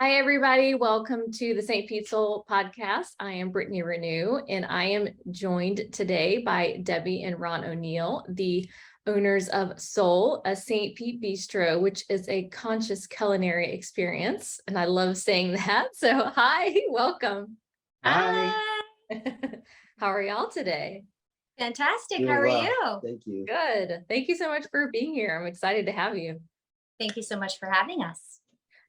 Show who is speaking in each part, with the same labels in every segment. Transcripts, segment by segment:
Speaker 1: Hi, everybody. Welcome to the St. Pete Soul podcast. I am Brittany Renew, and I am joined today by Debbie and Ron O'Neill, the owners of Sol, a St. Pete Bistro, which is a conscious culinary experience. And I love saying that. So hi, welcome.
Speaker 2: Hi.
Speaker 1: How are y'all today?
Speaker 3: Fantastic.
Speaker 2: Doing
Speaker 3: How are
Speaker 2: well.
Speaker 3: you?
Speaker 2: Thank you.
Speaker 1: Good. Thank you so much for being here. I'm excited to have you.
Speaker 3: Thank you so much for having us.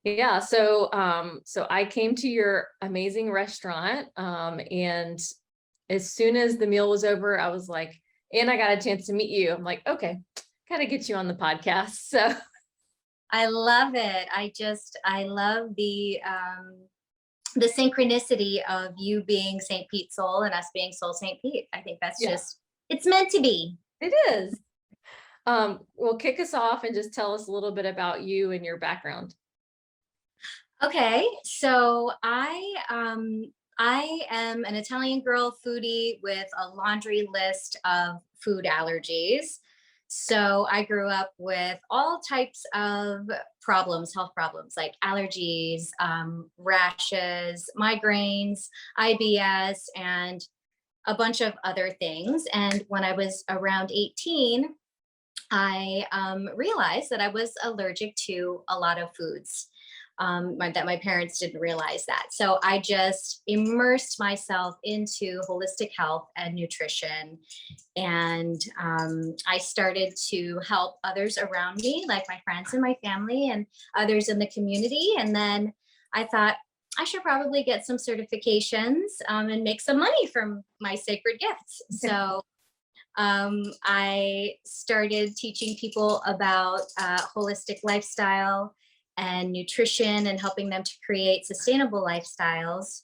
Speaker 1: Yeah, so I came to your amazing restaurant, and as soon as the meal was over, I was like, and I got a chance to meet you. I'm like, okay, gotta get you on the podcast. So
Speaker 3: I love it. I love the synchronicity of you being St. Pete Soul and us being Soul St. Pete. I think that's it's meant to be.
Speaker 1: it is. Well, kick us off and just tell us a little bit about you and your background.
Speaker 3: Okay, so I am an Italian girl foodie with a laundry list of food allergies. So I grew up with all types of problems, health problems like allergies, rashes, migraines, IBS, and a bunch of other things. And when I was around 18, I realized that I was allergic to a lot of foods. That my parents didn't realize that. So I just immersed myself into holistic health and nutrition. And I started to help others around me, like my friends and my family and others in the community. And then I thought I should probably get some certifications and make some money from my sacred gifts. So I started teaching people about holistic lifestyle and nutrition and helping them to create sustainable lifestyles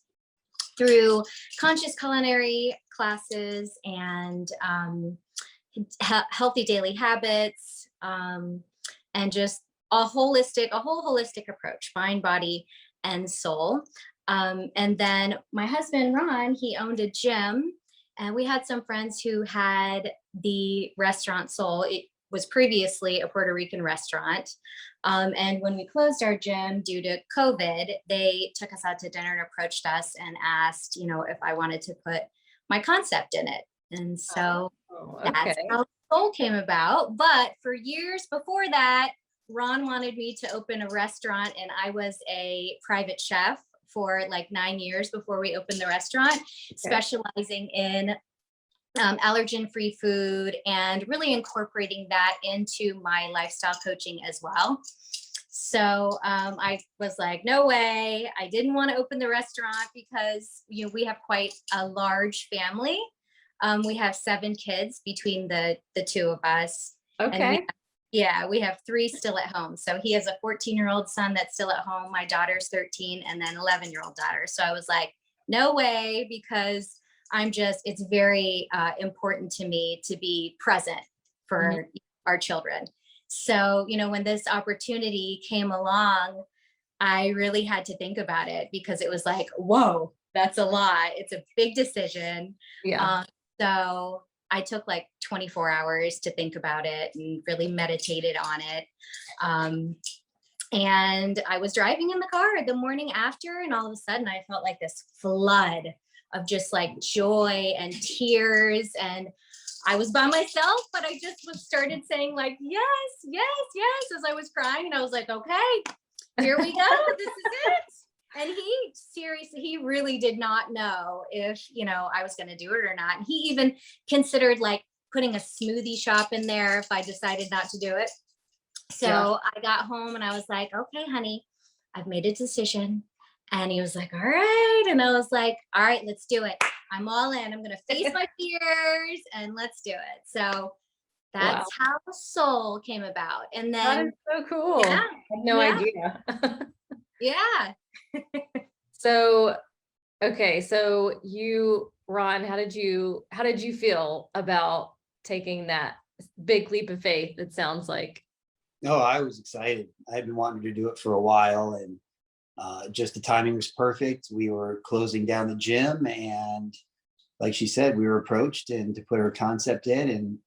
Speaker 3: through conscious culinary classes and healthy daily habits, and just a whole holistic approach, mind, body, and soul. And then my husband, Ron, he owned a gym, and we had some friends who had the restaurant Sol. It was previously a Puerto Rican restaurant. And when we closed our gym due to COVID, they took us out to dinner and approached us and asked, if I wanted to put my concept in it. And so that's how Sol came about. But for years before that, Ron wanted me to open a restaurant, and I was a private chef for like 9 years before we opened the restaurant, specializing in allergen-free food and really incorporating that into my lifestyle coaching as well. So I was like, no way. I didn't want to open the restaurant because we have quite a large family. We have 7 kids between the two of us.
Speaker 1: Okay.
Speaker 3: And we have 3 still at home. So he has a 14-year-old son that's still at home. My daughter's 13, and then 11-year-old daughter. So I was like, no way, because it's very important to me to be present for our children. So, when this opportunity came along, I really had to think about it, because it was like, whoa, that's a lot. It's a big decision.
Speaker 1: Yeah.
Speaker 3: So I took like 24 hours to think about it and really meditated on it. And I was driving in the car the morning after, and all of a sudden I felt like this flood of just like joy and tears. And I was by myself, but I just started saying like, yes, yes, yes, as I was crying. And I was like, okay, here we go. This is it. And he really did not know if, I was going to do it or not. And he even considered like putting a smoothie shop in there if I decided not to do it. So I got home and I was like, okay, honey, I've made a decision. And he was like, all right. And I was like, all right, let's do it. I'm all in. I'm going to face my fears and let's do it. So that's how Sol came about. And then
Speaker 1: that is so cool.
Speaker 3: Yeah,
Speaker 1: I had no idea.
Speaker 3: Yeah.
Speaker 1: So you, Ron, how did you feel about taking that big leap of faith? It sounds like.
Speaker 2: No, I was excited. I've been wanting to do it for a while, and just the timing was perfect. We were closing down the gym, and like she said, we were approached and to put her concept in, and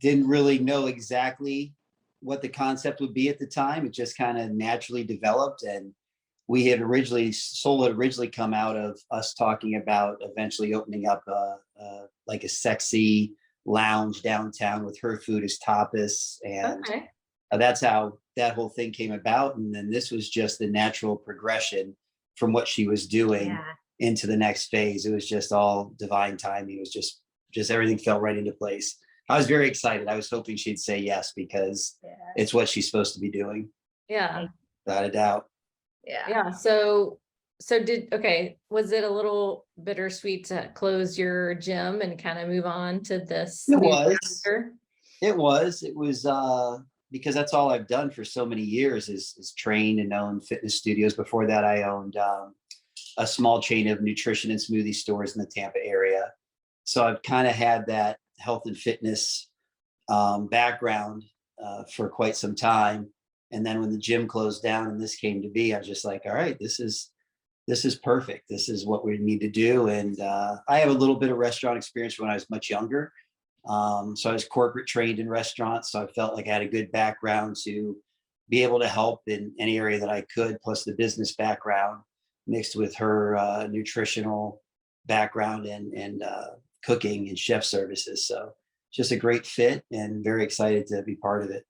Speaker 2: didn't really know exactly what the concept would be at the time. It just kind of naturally developed, and Sol had originally come out of us talking about eventually opening up like a sexy lounge downtown with her food as tapas. And
Speaker 1: Okay.
Speaker 2: that's how that whole thing came about. And then this was just the natural progression from what she was doing
Speaker 3: Yeah.
Speaker 2: into the next phase. It was just all divine timing. It was just everything fell right into place. I was very excited. I was hoping she'd say yes because
Speaker 3: Yeah.
Speaker 2: it's what she's supposed to be doing,
Speaker 1: Yeah.
Speaker 2: without a doubt.
Speaker 3: Yeah.
Speaker 1: Yeah. Okay, was it a little bittersweet to close your gym and kind of move on to this
Speaker 2: It
Speaker 1: new
Speaker 2: was.
Speaker 1: chapter?
Speaker 2: It was because that's all I've done for so many years is train and own fitness studios. Before that, I owned a small chain of nutrition and smoothie stores in the Tampa area. So I've kind of had that health and fitness background for quite some time. And then when the gym closed down and this came to be, I was just like, all right, this is perfect. This is what we need to do. And I have a little bit of restaurant experience when I was much younger. So I was corporate trained in restaurants. So I felt like I had a good background to be able to help in any area that I could, plus the business background mixed with her nutritional background and cooking and chef services. So just a great fit and very excited to be part of it.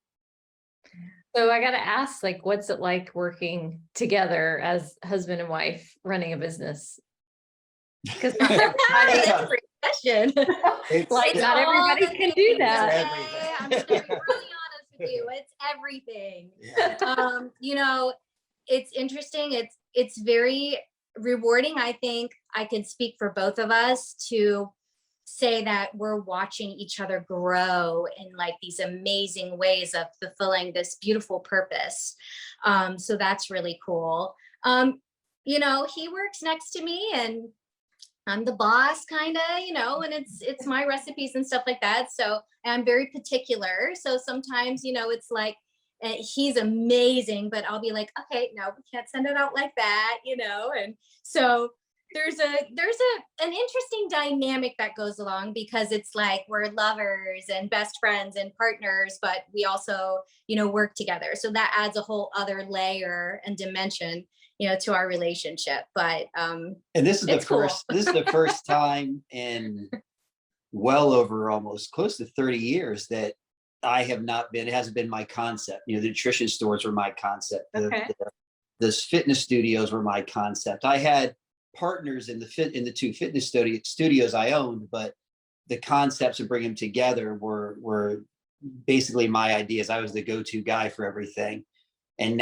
Speaker 1: So I got to ask, like, what's it like working together as husband and wife running a business? Because not everybody,
Speaker 3: That's a great question.
Speaker 1: like,
Speaker 3: It's
Speaker 1: not
Speaker 3: all
Speaker 1: everybody
Speaker 3: the
Speaker 1: can do
Speaker 3: things,
Speaker 1: that.
Speaker 3: okay? I'm just gonna be really honest with you. It's everything.
Speaker 2: Yeah.
Speaker 3: You know, it's interesting. It's very rewarding. I think I could speak for both of us to say that we're watching each other grow in like these amazing ways of fulfilling this beautiful purpose. So that's really cool. He works next to me and I'm the boss kind of, and it's my recipes and stuff like that. So I'm very particular. So sometimes, it's like he's amazing, but I'll be like, okay, no, we can't send it out like that, and so there's an interesting dynamic that goes along because it's like we're lovers and best friends and partners, but we also, work together. So that adds a whole other layer and dimension, to our relationship. But
Speaker 2: And this is
Speaker 3: it's cool.
Speaker 2: this is the first time in well over almost close to 30 years that I have not been, it hasn't been my concept. The nutrition stores were my concept.
Speaker 1: Okay.
Speaker 2: The fitness studios were my concept. I had partners in the two fitness studios I owned, but the concepts of bringing them together were basically my ideas. I was the go-to guy for everything. And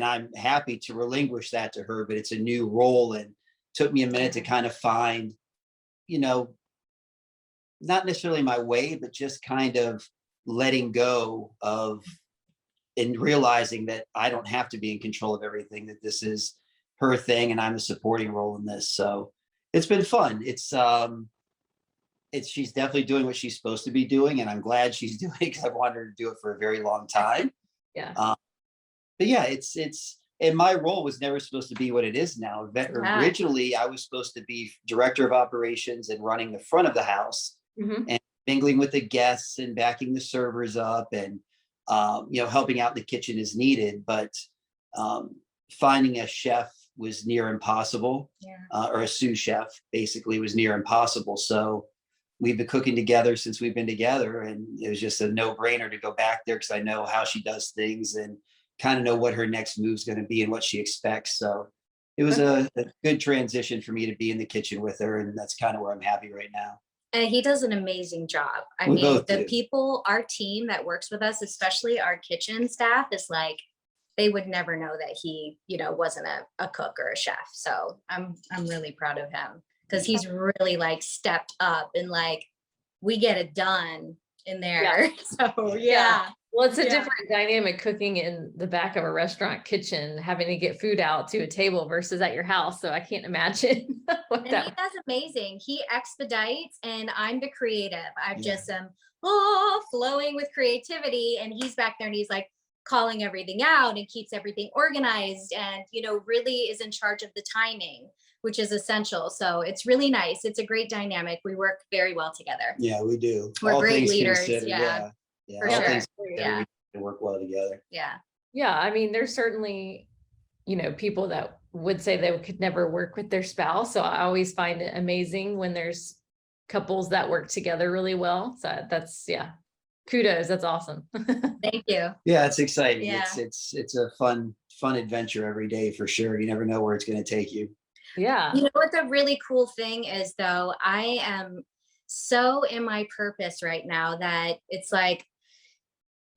Speaker 2: I'm happy to relinquish that to her, but it's a new role and took me a minute to kind of find, not necessarily my way, but just kind of letting go of and realizing that I don't have to be in control of everything, that this is her thing and I'm a supporting role in this. So it's been fun. She's definitely doing what she's supposed to be doing. And I'm glad she's doing it because I've wanted her to do it for a very long time.
Speaker 1: Yeah.
Speaker 2: But yeah, and my role was never supposed to be what it is now. Originally, I was supposed to be director of operations and running the front of the house and mingling with the guests and backing the servers up and, helping out in the kitchen as needed. But finding a chef was near impossible, or a sous chef basically was near impossible. So we've been cooking together since we've been together, and it was just a no-brainer to go back there because I know how she does things and kind of know what her next move is going to be and what she expects. So it was a good transition for me to be in the kitchen with her, and that's kind of where I'm happy right now.
Speaker 3: And he does an amazing job. I
Speaker 2: We
Speaker 3: mean,
Speaker 2: both
Speaker 3: the
Speaker 2: do.
Speaker 3: people, our team that works with us, especially our kitchen staff, is like, they would never know that he, wasn't a cook or a chef. So I'm really proud of him because he's really like stepped up and like, we get it done in there. So yeah.
Speaker 1: Well, it's a different dynamic cooking in the back of a restaurant kitchen, having to get food out to a table versus at your house. So I can't imagine what
Speaker 3: And
Speaker 1: that.
Speaker 3: he does amazing. He expedites, and I'm the creative. I just am flowing with creativity, and he's back there, and he's like calling everything out and keeps everything organized, and really is in charge of the timing, which is essential. So it's really nice. It's a great dynamic. We work very well together.
Speaker 2: Yeah, we do.
Speaker 3: We're
Speaker 2: All
Speaker 3: great
Speaker 2: things
Speaker 3: leaders.
Speaker 2: considered,
Speaker 3: Yeah, for
Speaker 2: all
Speaker 3: sure.
Speaker 2: things considered, we work well together.
Speaker 3: Yeah.
Speaker 1: Yeah. I mean, there's certainly people that would say they could never work with their spouse. So I always find it amazing when there's couples that work together really well. So that's, yeah, kudos. That's awesome.
Speaker 3: Thank you.
Speaker 2: Yeah, it's exciting.
Speaker 3: Yeah.
Speaker 2: It's a fun adventure every day for sure. You never know where it's going to take you.
Speaker 1: Yeah.
Speaker 3: You know what the really cool thing is though? I am so in my purpose right now that it's like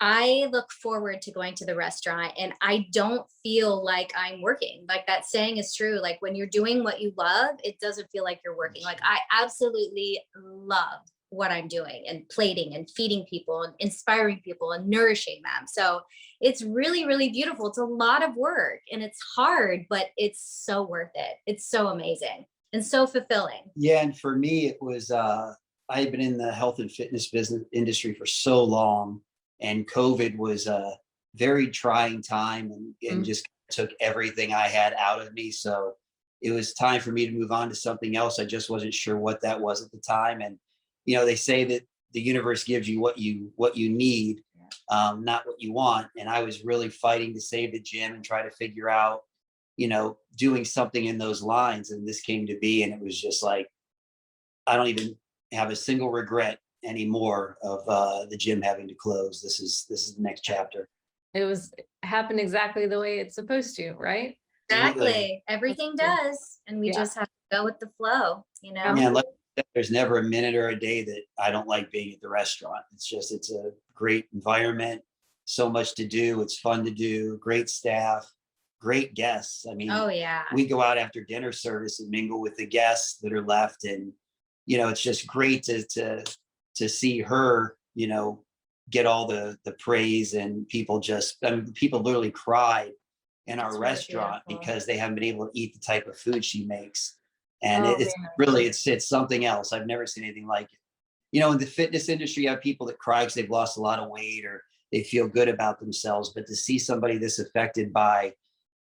Speaker 3: I look forward to going to the restaurant and I don't feel like I'm working. Like that saying is true. Like when you're doing what you love, it doesn't feel like you're working. Like I absolutely love what I'm doing and plating and feeding people and inspiring people and nourishing them. So it's really, really beautiful. It's a lot of work and it's hard, but it's so worth it. It's so amazing and so fulfilling.
Speaker 2: Yeah, and for me, it was I had been in the health and fitness business industry for so long, and COVID was a very trying time, and
Speaker 1: Mm.
Speaker 2: just took everything I had out of me. So it was time for me to move on to something else. I just wasn't sure what that was at the time, and they say that the universe gives you what you need, not what you want. And I was really fighting to save the gym and try to figure out doing something in those lines. And this came to be, and it was just like, I don't even have a single regret anymore of the gym having to close. This is the next chapter.
Speaker 1: It happened exactly the way it's supposed to, right?
Speaker 2: Absolutely.
Speaker 3: Exactly. Everything
Speaker 1: cool.
Speaker 3: does. And we
Speaker 1: Yeah.
Speaker 3: just have to go with the flow,
Speaker 2: Yeah, like I said, there's never a minute or a day that I don't like being at the restaurant. It's a great environment, so much to do. It's fun to do, great staff, great guests. I mean,
Speaker 3: Oh yeah.
Speaker 2: we go out after dinner service and mingle with the guests that are left, and it's just great to see her, get all the praise. And people just, I mean, people literally cried in our
Speaker 3: It's really
Speaker 2: restaurant
Speaker 3: beautiful.
Speaker 2: because they haven't been able to eat the type of food she makes. And
Speaker 1: Oh,
Speaker 2: it's
Speaker 1: man.
Speaker 2: really, it's something else. I've never seen anything like it. In the fitness industry, you have people that cry because they've lost a lot of weight or they feel good about themselves. But to see somebody this affected by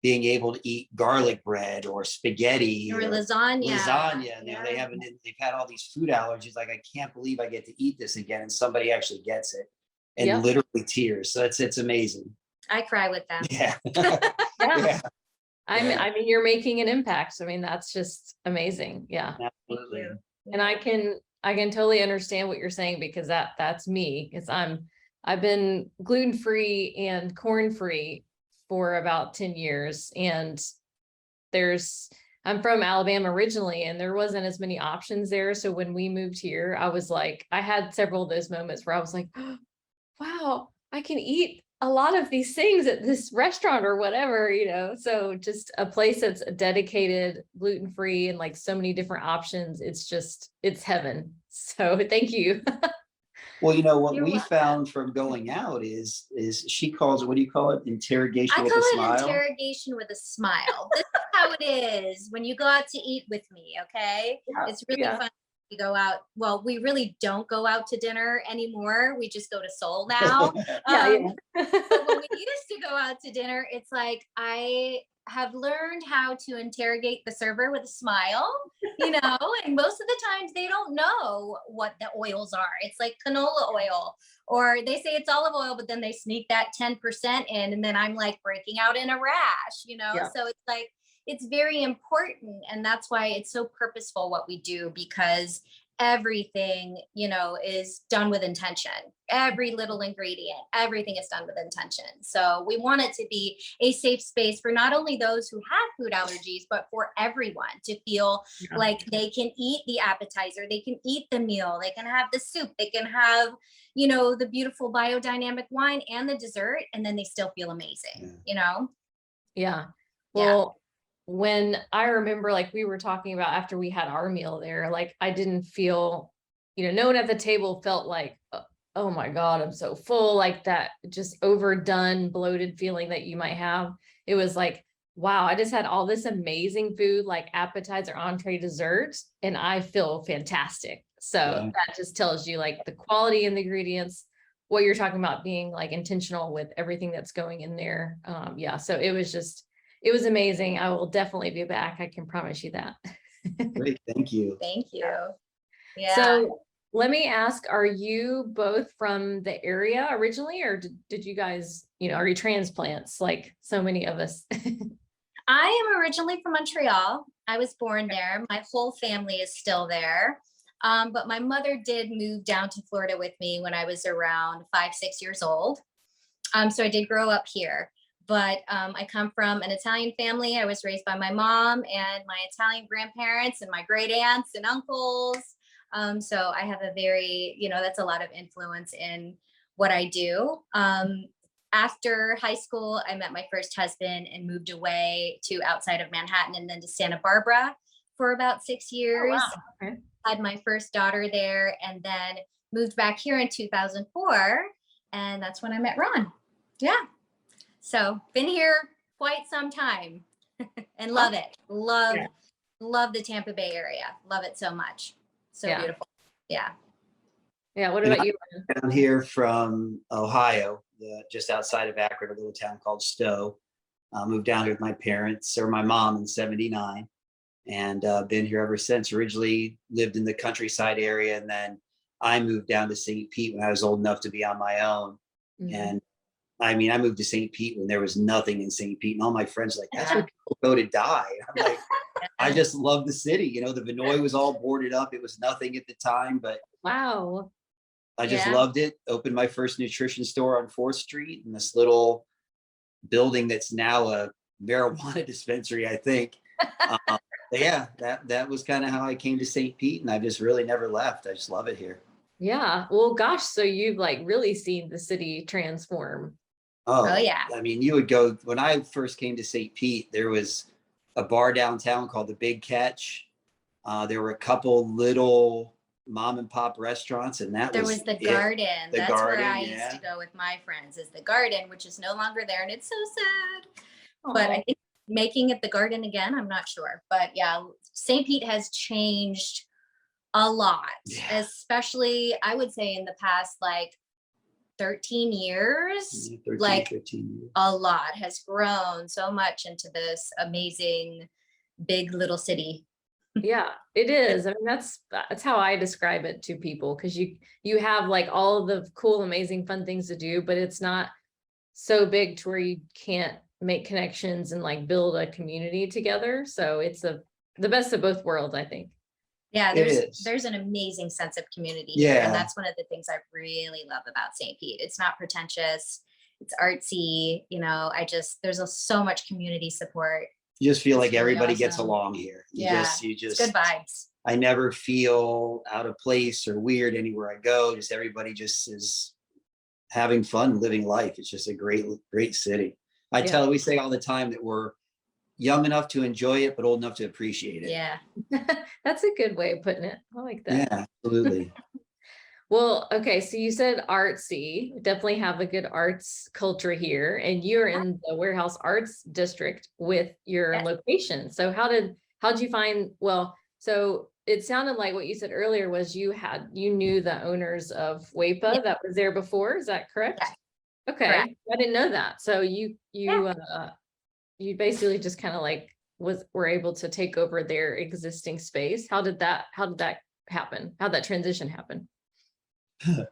Speaker 2: being able to eat garlic bread or spaghetti
Speaker 3: Or lasagna.
Speaker 2: they've had all these food allergies. Like, I can't believe I get to eat this again. And somebody actually gets it, and
Speaker 1: Yep.
Speaker 2: literally tears. So it's amazing.
Speaker 3: I cry with them.
Speaker 2: Yeah.
Speaker 1: Yeah.
Speaker 2: Yeah,
Speaker 1: I mean, you're making an impact. I mean, that's just amazing. Yeah.
Speaker 2: absolutely.
Speaker 3: you.
Speaker 1: And I can totally understand what you're saying, because that's me. Because I've been gluten-free and corn-free for about 10 years. And I'm from Alabama originally, and there wasn't as many options there. So when we moved here, I was like, I had several of those moments where I was like, oh, wow, I can eat a lot of these things at this restaurant or whatever, so just a place that's dedicated gluten-free and like so many different options. It's heaven. So thank you.
Speaker 2: Well, what
Speaker 3: You're
Speaker 2: we
Speaker 3: welcome.
Speaker 2: found from going out is she calls it, what do you call it? Interrogation
Speaker 3: I
Speaker 2: with
Speaker 3: call
Speaker 2: a
Speaker 3: it
Speaker 2: smile.
Speaker 3: interrogation with a smile. This is how it is when you go out to eat with me, okay?
Speaker 1: Yeah,
Speaker 3: It's really
Speaker 1: yeah.
Speaker 3: fun. We go out. Well, we really don't go out to dinner anymore. We just go to Sol now.
Speaker 1: Yeah,
Speaker 3: But when we used to go out to dinner, it's like I have learned how to interrogate the server with a smile, and most of the times they don't know what the oils are. It's like canola oil, or they say it's olive oil, but then they sneak that 10% in, and then I'm like breaking out in a rash.
Speaker 1: Yeah.
Speaker 3: So it's like, it's very important. And that's why it's so purposeful what we do, because everything, is done with intention. Every little ingredient, everything is done with intention. So we want it to be a safe space for not only those who have food allergies, but for everyone to feel
Speaker 1: Yeah.
Speaker 3: like they can eat the appetizer, they can eat the meal, they can have the soup, they can have, the beautiful biodynamic wine and the dessert, and then they still feel amazing.
Speaker 1: Yeah. Well, when I remember, like we were talking about after we had our meal there, like I didn't feel, no one at the table felt like, oh my God, I'm so full, like that just overdone, bloated feeling that you might have. It was like, wow, I just had all this amazing food, like appetizer, entree, dessert, and I feel fantastic. So
Speaker 2: Yeah.
Speaker 1: that just tells you like the quality and the ingredients, what you're talking about being like intentional with everything that's going in there. Yeah. So it was amazing. I will definitely be back. I can promise you that.
Speaker 2: Great, thank you.
Speaker 3: Thank you. Yeah.
Speaker 1: So let me ask, are you both from the area originally, or did you guys, are you transplants like so many of us?
Speaker 3: I am originally from Montreal. I was born there. My whole family is still there. But my mother did move down to Florida with me when I was around 5, 6 years old. So I did grow up here. But I come from an Italian family. I was raised by my mom and my Italian grandparents and my great aunts and uncles. So I have a very, that's a lot of influence in what I do. After high school, I met my first husband and moved away to outside of Manhattan and then to Santa Barbara for about 6 years.
Speaker 1: Oh, wow. Okay.
Speaker 3: Had my first daughter there and then moved back here in 2004. And that's when I met Ron. Yeah. So been here quite some time and love it.
Speaker 1: Yeah.
Speaker 3: Love the Tampa Bay area. Love it so much. So
Speaker 1: Yeah.
Speaker 3: beautiful. Yeah.
Speaker 1: Yeah. What about you?
Speaker 2: Down here from Ohio, just outside of Akron, a little town called Stowe. Moved down here with my parents or my mom in '79, and been here ever since. Originally lived in the countryside area, and then I moved down to St. Pete when I was old enough to be on my own.
Speaker 1: Mhm.
Speaker 2: And I mean, I moved to St. Pete when there was nothing in St. Pete, and all my friends were like, "That's where people go to die." I'm like, I just love the city. You know, the Vinoy was all boarded up. It was nothing at the time, but
Speaker 1: Wow.
Speaker 2: I just
Speaker 3: Yeah.
Speaker 2: loved it. Opened my first nutrition store on 4th Street in this little building that's now a marijuana dispensary, I think. But yeah, that was kind of how I came to St. Pete, and I've just really never left. I just love it here.
Speaker 1: Yeah. Well, gosh, so you've like really seen the city transform.
Speaker 3: Oh, yeah.
Speaker 2: I mean, you would go when I first came to St. Pete, there was a bar downtown called the Big Catch. There were a couple little mom and pop restaurants, and that
Speaker 3: There
Speaker 2: was
Speaker 3: was the
Speaker 2: it.
Speaker 3: garden.
Speaker 2: The
Speaker 3: That's
Speaker 2: garden,
Speaker 3: where I
Speaker 2: yeah.
Speaker 3: used to go with my friends, is the garden, which is no longer there. And it's so sad. But
Speaker 1: Aw.
Speaker 3: I think making it the garden again, I'm not sure. But yeah, St. Pete has changed a lot,
Speaker 2: Yeah.
Speaker 3: especially I would say in the past like 13 years.
Speaker 2: 13,
Speaker 3: Like
Speaker 2: 15 years.
Speaker 3: a lot has grown so much into this amazing big little city.
Speaker 1: Yeah, it is. I mean, that's how I describe it to people, because you have like all the cool, amazing, fun things to do, but it's not so big to where you can't make connections and like build a community together. So it's the best of both worlds, I think.
Speaker 3: Yeah,
Speaker 2: It is.
Speaker 3: there's an amazing sense of community here,
Speaker 2: Yeah.
Speaker 3: and that's one of the things I really love about St. Pete. It's not pretentious, it's artsy. There's so much community support.
Speaker 2: You just feel
Speaker 3: It's
Speaker 2: like
Speaker 3: really
Speaker 2: everybody gets
Speaker 3: awesome.
Speaker 2: along here. You
Speaker 3: Yeah,
Speaker 2: just
Speaker 3: It's good vibes.
Speaker 2: I never feel out of place or weird anywhere I go. Just everybody just is having fun, living life. It's just a great city.
Speaker 1: Yeah.
Speaker 2: We say all the time that we're young enough to enjoy it, but old enough to appreciate it.
Speaker 3: Yeah.
Speaker 1: That's a good way of putting it. I like that.
Speaker 2: Yeah, absolutely.
Speaker 1: Well, okay, so you said artsy. We definitely have a good arts culture here, and you're in the Warehouse Arts District with your
Speaker 3: Yes.
Speaker 1: location. So how'd you find, well, so it sounded like what you said earlier was you knew the owners of WAPA
Speaker 3: Yeah.
Speaker 1: that was there before. Is that correct?
Speaker 3: Yes.
Speaker 1: Okay,
Speaker 3: Correct.
Speaker 1: I didn't know that. So you
Speaker 3: Yeah.
Speaker 1: you basically just kind of like were able to take over their existing space. How did that happen? How'd that transition happen?
Speaker 3: Go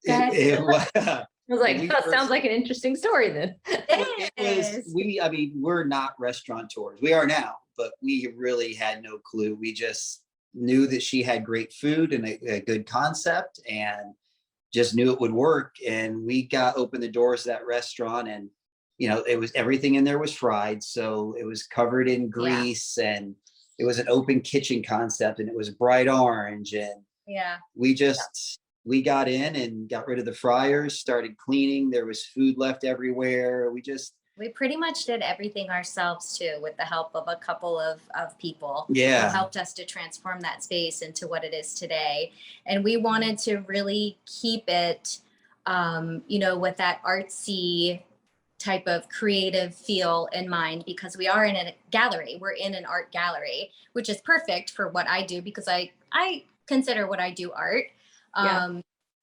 Speaker 3: ahead.
Speaker 1: I was like,
Speaker 2: we
Speaker 1: that
Speaker 2: first-
Speaker 1: sound like an interesting story then.
Speaker 3: It is.
Speaker 2: I mean, we're not restaurateurs. We are now, but we really had no clue. We just knew that she had great food and a good concept, and just knew it would work. And we opened the doors to that restaurant, and it was everything in there was fried, so it was covered in grease, and it was an open kitchen concept, and it was bright orange, and
Speaker 3: Yeah.
Speaker 2: we got in and got rid of the fryers, started cleaning. There was food left everywhere.
Speaker 3: We pretty much did everything ourselves too, with the help of a couple of people
Speaker 2: Yeah.
Speaker 3: who helped us to transform that space into what it is today. And we wanted to really keep it, with that artsy type of creative feel in mind, because we are in a gallery. We're in an art gallery, which is perfect for what I do, because I consider what I do art.
Speaker 1: Yeah.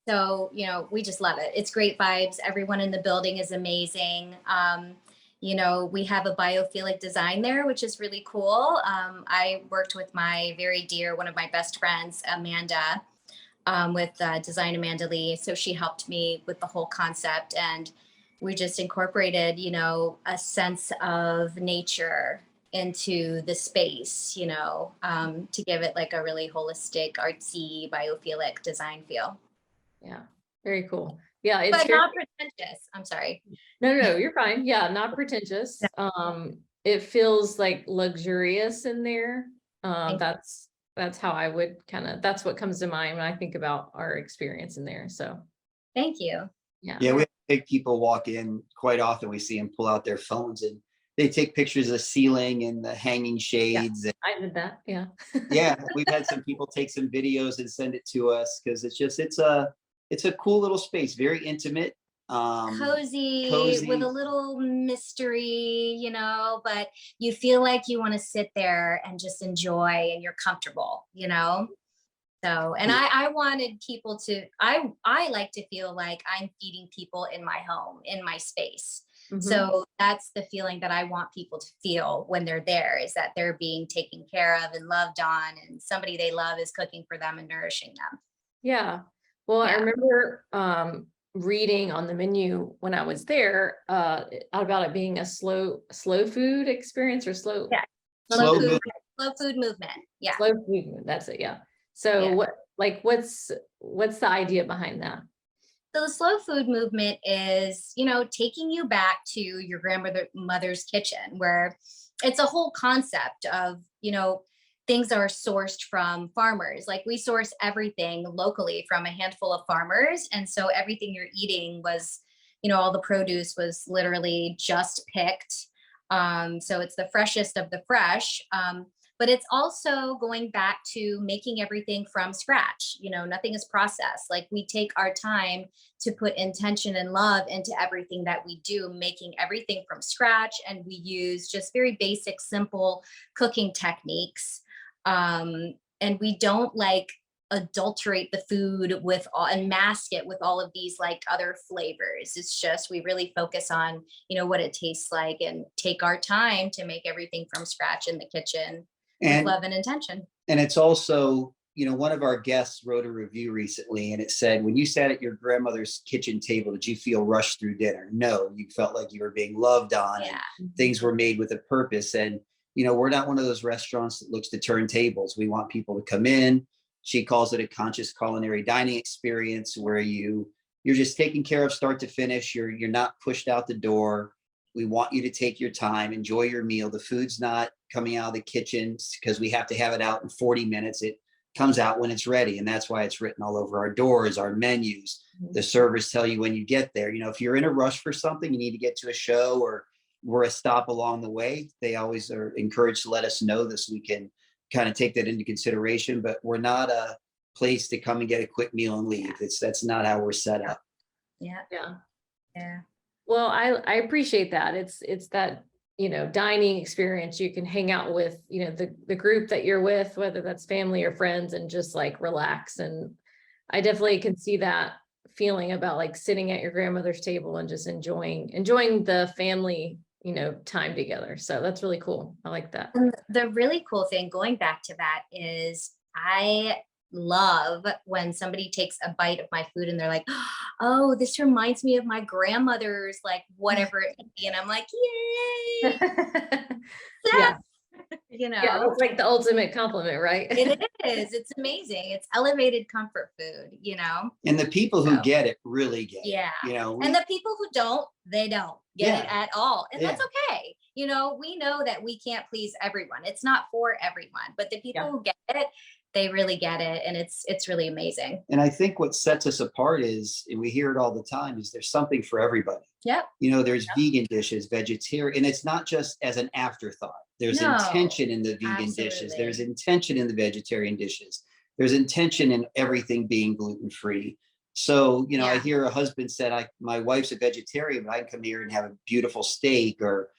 Speaker 3: So, we just love it. It's great vibes. Everyone in the building is amazing. We have a biophilic design there, which is really cool. I worked with my very dear, one of my best friends, Amanda, with Design Amanda Lee. So she helped me with the whole concept. And we just incorporated, a sense of nature into the space, to give it like a really holistic, artsy, biophilic design feel.
Speaker 1: Yeah, very cool. Yeah, it's
Speaker 3: But
Speaker 1: very,
Speaker 3: not pretentious. I'm sorry.
Speaker 1: no, you're fine. Yeah, not pretentious. It feels like luxurious in there.
Speaker 3: Thank
Speaker 1: That's how I would that's what comes to mind when I think about our experience in there. So
Speaker 3: Thank you.
Speaker 1: yeah.
Speaker 2: Yeah, we have big people walk in quite often. We see them pull out their phones and they take pictures of the ceiling and the hanging shades. And
Speaker 1: I did that. Yeah.
Speaker 2: yeah, we've had some people take some videos and send it to us because it's a cool little space, very intimate,
Speaker 3: Cozy with a little mystery, but you feel like you want to sit there and just enjoy and you're comfortable. So, and I wanted people to, I like to feel like I'm feeding people in my home, in my space.
Speaker 1: Mhm.
Speaker 3: So that's the feeling that I want people to feel when they're there, is that they're being taken care of and loved on, and somebody they love is cooking for them and nourishing them.
Speaker 1: Yeah. Well, I
Speaker 3: Yeah.
Speaker 1: remember reading on the menu when I was there about it being a slow food experience or slow
Speaker 3: Yeah.
Speaker 2: slow
Speaker 3: food,
Speaker 2: move.
Speaker 3: slow food movement. Yeah.
Speaker 1: slow food. That's it. Yeah. So
Speaker 3: Yeah.
Speaker 1: what's the idea behind that?
Speaker 3: So the slow food movement is, taking you back to your grandmother's kitchen, where it's a whole concept of, things are sourced from farmers. Like, we source everything locally from a handful of farmers. And so everything you're eating was, all the produce was literally just picked. So it's the freshest of the fresh. But it's also going back to making everything from scratch. Nothing is processed. Like, we take our time to put intention and love into everything that we do, making everything from scratch. And we use just very basic, simple cooking techniques. And we don't like adulterate the food with all and mask it with all of these like other flavors. It's just, we really focus on, what it tastes like, and take our time to make everything from scratch in the kitchen with
Speaker 2: And
Speaker 3: love and intention.
Speaker 2: and it's also, one of our guests wrote a review recently and it said, when you sat at your grandmother's kitchen table, did you feel rushed through dinner? No, you felt like you were being loved on.
Speaker 3: Yeah.
Speaker 2: And things were made with a purpose. And, we're not one of those restaurants that looks to turn tables. We want people to come in. She calls it a conscious culinary dining experience where you're just taken care of start to finish. You're not pushed out the door. We want you to take your time, enjoy your meal. The food's not coming out of the kitchen because we have to have it out in 40 minutes. It comes out when it's ready. And that's why it's written all over our doors, our menus. The servers tell you when you get there. If you're in a rush for something, you need to get to a show or we're a stop along the way. They always are encouraged to let us know this. We can kind of take that into consideration, but we're not a place to come and get a quick meal and leave. That's not how we're set up.
Speaker 3: Yeah.
Speaker 1: Yeah.
Speaker 3: Yeah.
Speaker 1: Well, I appreciate that. It's that, dining experience. You can hang out with, the group that you're with, whether that's family or friends, and just like relax. And I definitely can see that feeling about like sitting at your grandmother's table and just enjoying the family, time together. So that's really cool. I like that.
Speaker 3: And the really cool thing, going back to that, is I love when somebody takes a bite of my food and they're like, oh, this reminds me of my grandmother's, like whatever it may be. And I'm like, yay.
Speaker 1: Yeah.
Speaker 3: Yeah.
Speaker 1: It's like the ultimate compliment, right?
Speaker 3: It is. It's amazing. It's elevated comfort food,
Speaker 2: And the people who get it really get it.
Speaker 3: Yeah.
Speaker 2: We,
Speaker 3: And the people who don't, they don't get it at all. And that's
Speaker 2: Yeah.
Speaker 3: okay. We know that we can't please everyone. It's not for everyone, but the people who get it, they really get it. And it's really amazing.
Speaker 2: And I think what sets us apart is, and we hear it all the time, is there's something for everybody.
Speaker 3: Yep.
Speaker 2: There's vegan dishes, vegetarian, and it's not just as an afterthought. There's
Speaker 3: No,
Speaker 2: intention in the vegan dishes. There's intention in the vegetarian dishes. There's intention in everything being gluten-free. So, I hear a husband said, my wife's a vegetarian, but I can come here and have a beautiful steak or,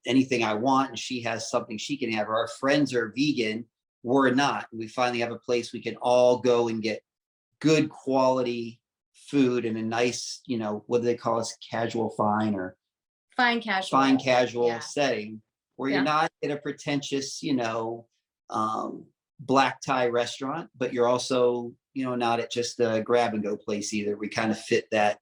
Speaker 2: anything I want. And she has something she can have. Or our friends are vegan. We're not. We finally have a place we can all go and get good quality food in a nice, what do they call us? Casual fine or
Speaker 3: fine
Speaker 2: casual setting where you're not in a pretentious, black tie restaurant, but you're also, not at just a grab and go place either. We kind of fit that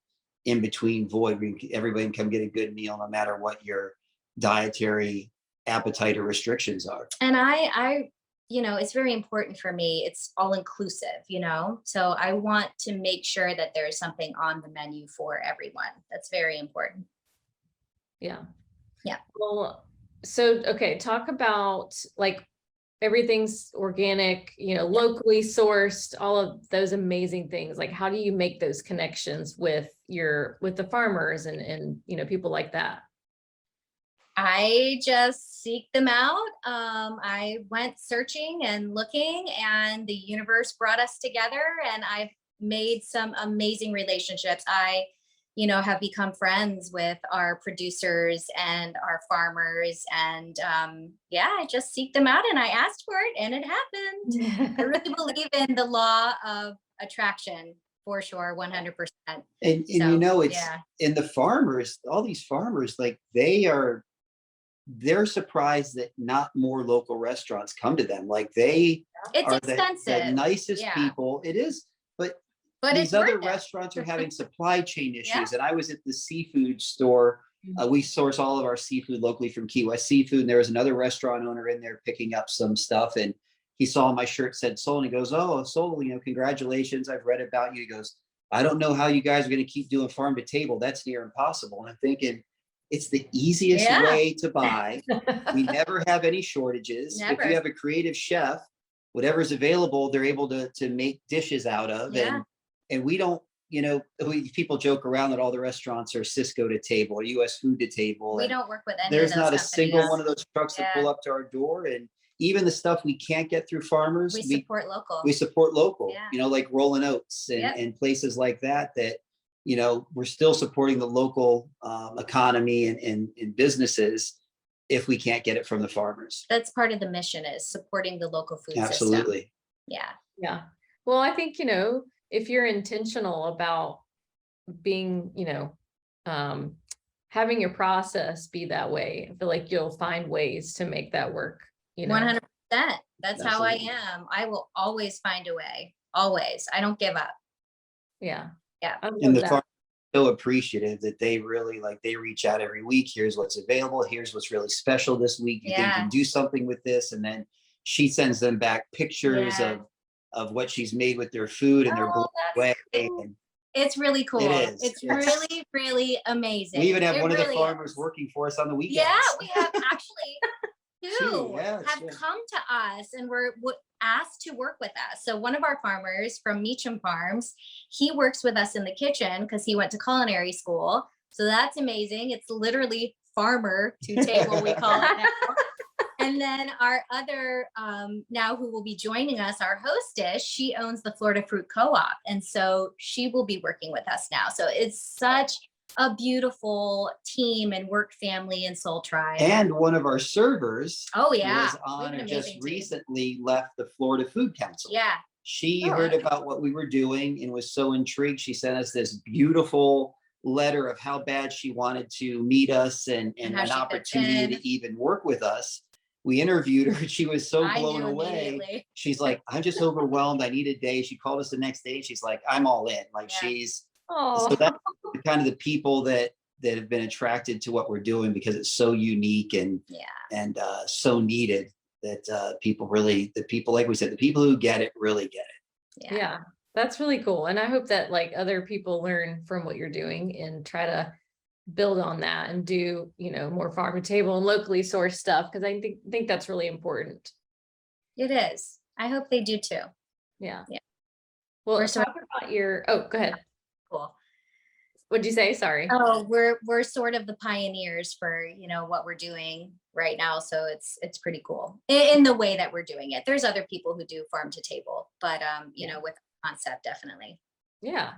Speaker 2: in between void where everybody can come get a good meal no matter what your dietary appetite or restrictions are.
Speaker 3: And I, it's very important for me. It's all inclusive, so I want to make sure that there's something on the menu for everyone. That's very important.
Speaker 1: Yeah.
Speaker 3: Yeah.
Speaker 1: Well, so, okay, talk about like everything's organic, locally sourced, all of those amazing things. Like, how do you make those connections with the farmers and people like that?
Speaker 3: I just seek them out. I went searching and looking, and the universe brought us together, and I've made some amazing relationships. I have become friends with our producers and our farmers, and I just seek them out, and I asked for it, and it happened. I really believe in the law of attraction, for sure, 100%.
Speaker 2: And
Speaker 3: So,
Speaker 2: it's in the farmers, all these farmers, like they're surprised that not more local restaurants come to them. Like they
Speaker 3: it's
Speaker 2: are the
Speaker 3: expensive.
Speaker 2: nicest
Speaker 3: Yeah.
Speaker 2: people. It is, but
Speaker 3: But
Speaker 2: these
Speaker 3: it's
Speaker 2: other
Speaker 3: worth it.
Speaker 2: restaurants are having supply chain issues.
Speaker 3: Yeah.
Speaker 2: And I was at the seafood store. We source all of our seafood locally from Key West Seafood. And there was another restaurant owner in there picking up some stuff. And he saw my shirt said Sol, and he goes, "Oh, Sol, congratulations. I've read about you." He goes, "I don't know how you guys are going to keep doing farm to table. That's near impossible." And I'm thinking, it's the easiest way to buy. We never have any shortages.
Speaker 3: Never.
Speaker 2: If you have a creative chef, whatever's available, they're able to make dishes out of.
Speaker 3: Yeah.
Speaker 2: And we don't, people joke around that all the restaurants are Cisco to table or US food to table.
Speaker 3: We don't work with any
Speaker 2: There's
Speaker 3: of those
Speaker 2: not a
Speaker 3: companies.
Speaker 2: single one of those trucks that
Speaker 3: Yeah.
Speaker 2: pull up to our door. And even the stuff we can't get through farmers,
Speaker 3: We support local.
Speaker 2: we support local,
Speaker 3: Yeah.
Speaker 2: like Rolling Oats and,
Speaker 3: Yep.
Speaker 2: and places like that, we're still supporting the local economy and businesses if we can't get it from the farmers.
Speaker 3: That's part of the mission, is supporting the local food system.
Speaker 2: Absolutely.
Speaker 3: Yeah.
Speaker 1: Yeah. Well, I think, if you're intentional about being, having your process be that way, I feel like you'll find ways to make that work.
Speaker 3: 100%. That's how I
Speaker 2: Absolutely.
Speaker 3: am. I will always find a way. Always. I don't give up.
Speaker 1: Yeah.
Speaker 3: Yeah.
Speaker 1: I love
Speaker 2: And the
Speaker 1: that.
Speaker 2: farmers are so appreciative that they really they reach out every week. Here's what's available. Here's what's really special this week. You think you
Speaker 3: Yeah.
Speaker 2: can do something with this? And then she sends them back pictures
Speaker 3: Yeah.
Speaker 2: of what she's made with their food, and they're blown away.
Speaker 3: cool.
Speaker 2: And
Speaker 3: It's really cool.
Speaker 2: It is.
Speaker 3: It's really, really amazing.
Speaker 2: we even have
Speaker 3: It
Speaker 2: one of the
Speaker 3: really
Speaker 2: farmers
Speaker 3: is.
Speaker 2: working for us on the weekends.
Speaker 3: Yeah, we have actually two
Speaker 2: Yeah,
Speaker 3: have
Speaker 2: sure.
Speaker 3: come to us and were asked to work with us. So one of our farmers from Meacham Farms, he works with us in the kitchen because he went to culinary school. So that's amazing. It's literally farmer to table, we call it now. And then our other, now who will be joining us, our hostess, she owns the Florida Fruit Co-op. And so she will be working with us now. So it's such a beautiful team and work family and Soul Tribe.
Speaker 2: And one of our servers
Speaker 3: Oh yeah,
Speaker 2: was
Speaker 3: We have
Speaker 2: on
Speaker 3: an
Speaker 2: and just
Speaker 3: amazing team.
Speaker 2: recently left the Florida Food Council.
Speaker 3: Yeah.
Speaker 2: She
Speaker 3: Oh,
Speaker 2: heard
Speaker 3: okay.
Speaker 2: about what we were doing and was so intrigued. She sent us this beautiful letter of how bad she wanted to meet us and
Speaker 3: how
Speaker 2: an
Speaker 3: she fits
Speaker 2: opportunity
Speaker 3: in.
Speaker 2: to even work with us. We interviewed her. She was so
Speaker 3: I
Speaker 2: blown
Speaker 3: knew
Speaker 2: away.
Speaker 3: immediately.
Speaker 2: She's like, "I'm just overwhelmed. I need a day." She called us the next day. She's like, "I'm all in." Like
Speaker 3: Yeah.
Speaker 2: she's
Speaker 1: Oh,
Speaker 2: so that's kind of the people that have been attracted to what we're doing because it's so unique and so needed that people really, the people, like we said, the people who get it really get it.
Speaker 1: yeah, that's really cool. And I hope that other people learn from what you're doing and try to build on that and do, more farm to table and locally sourced stuff. Cause I think that's really important.
Speaker 3: It is. I hope they do too.
Speaker 1: Yeah.
Speaker 3: Yeah.
Speaker 1: Well,
Speaker 3: We're
Speaker 1: talk about go ahead.
Speaker 3: Cool.
Speaker 1: What'd you say? Sorry.
Speaker 3: Oh, we're sort of the pioneers for, what we're doing right now. So it's pretty cool in the way that we're doing it. There's other people who do farm to table, but with concept, definitely.
Speaker 1: Yeah.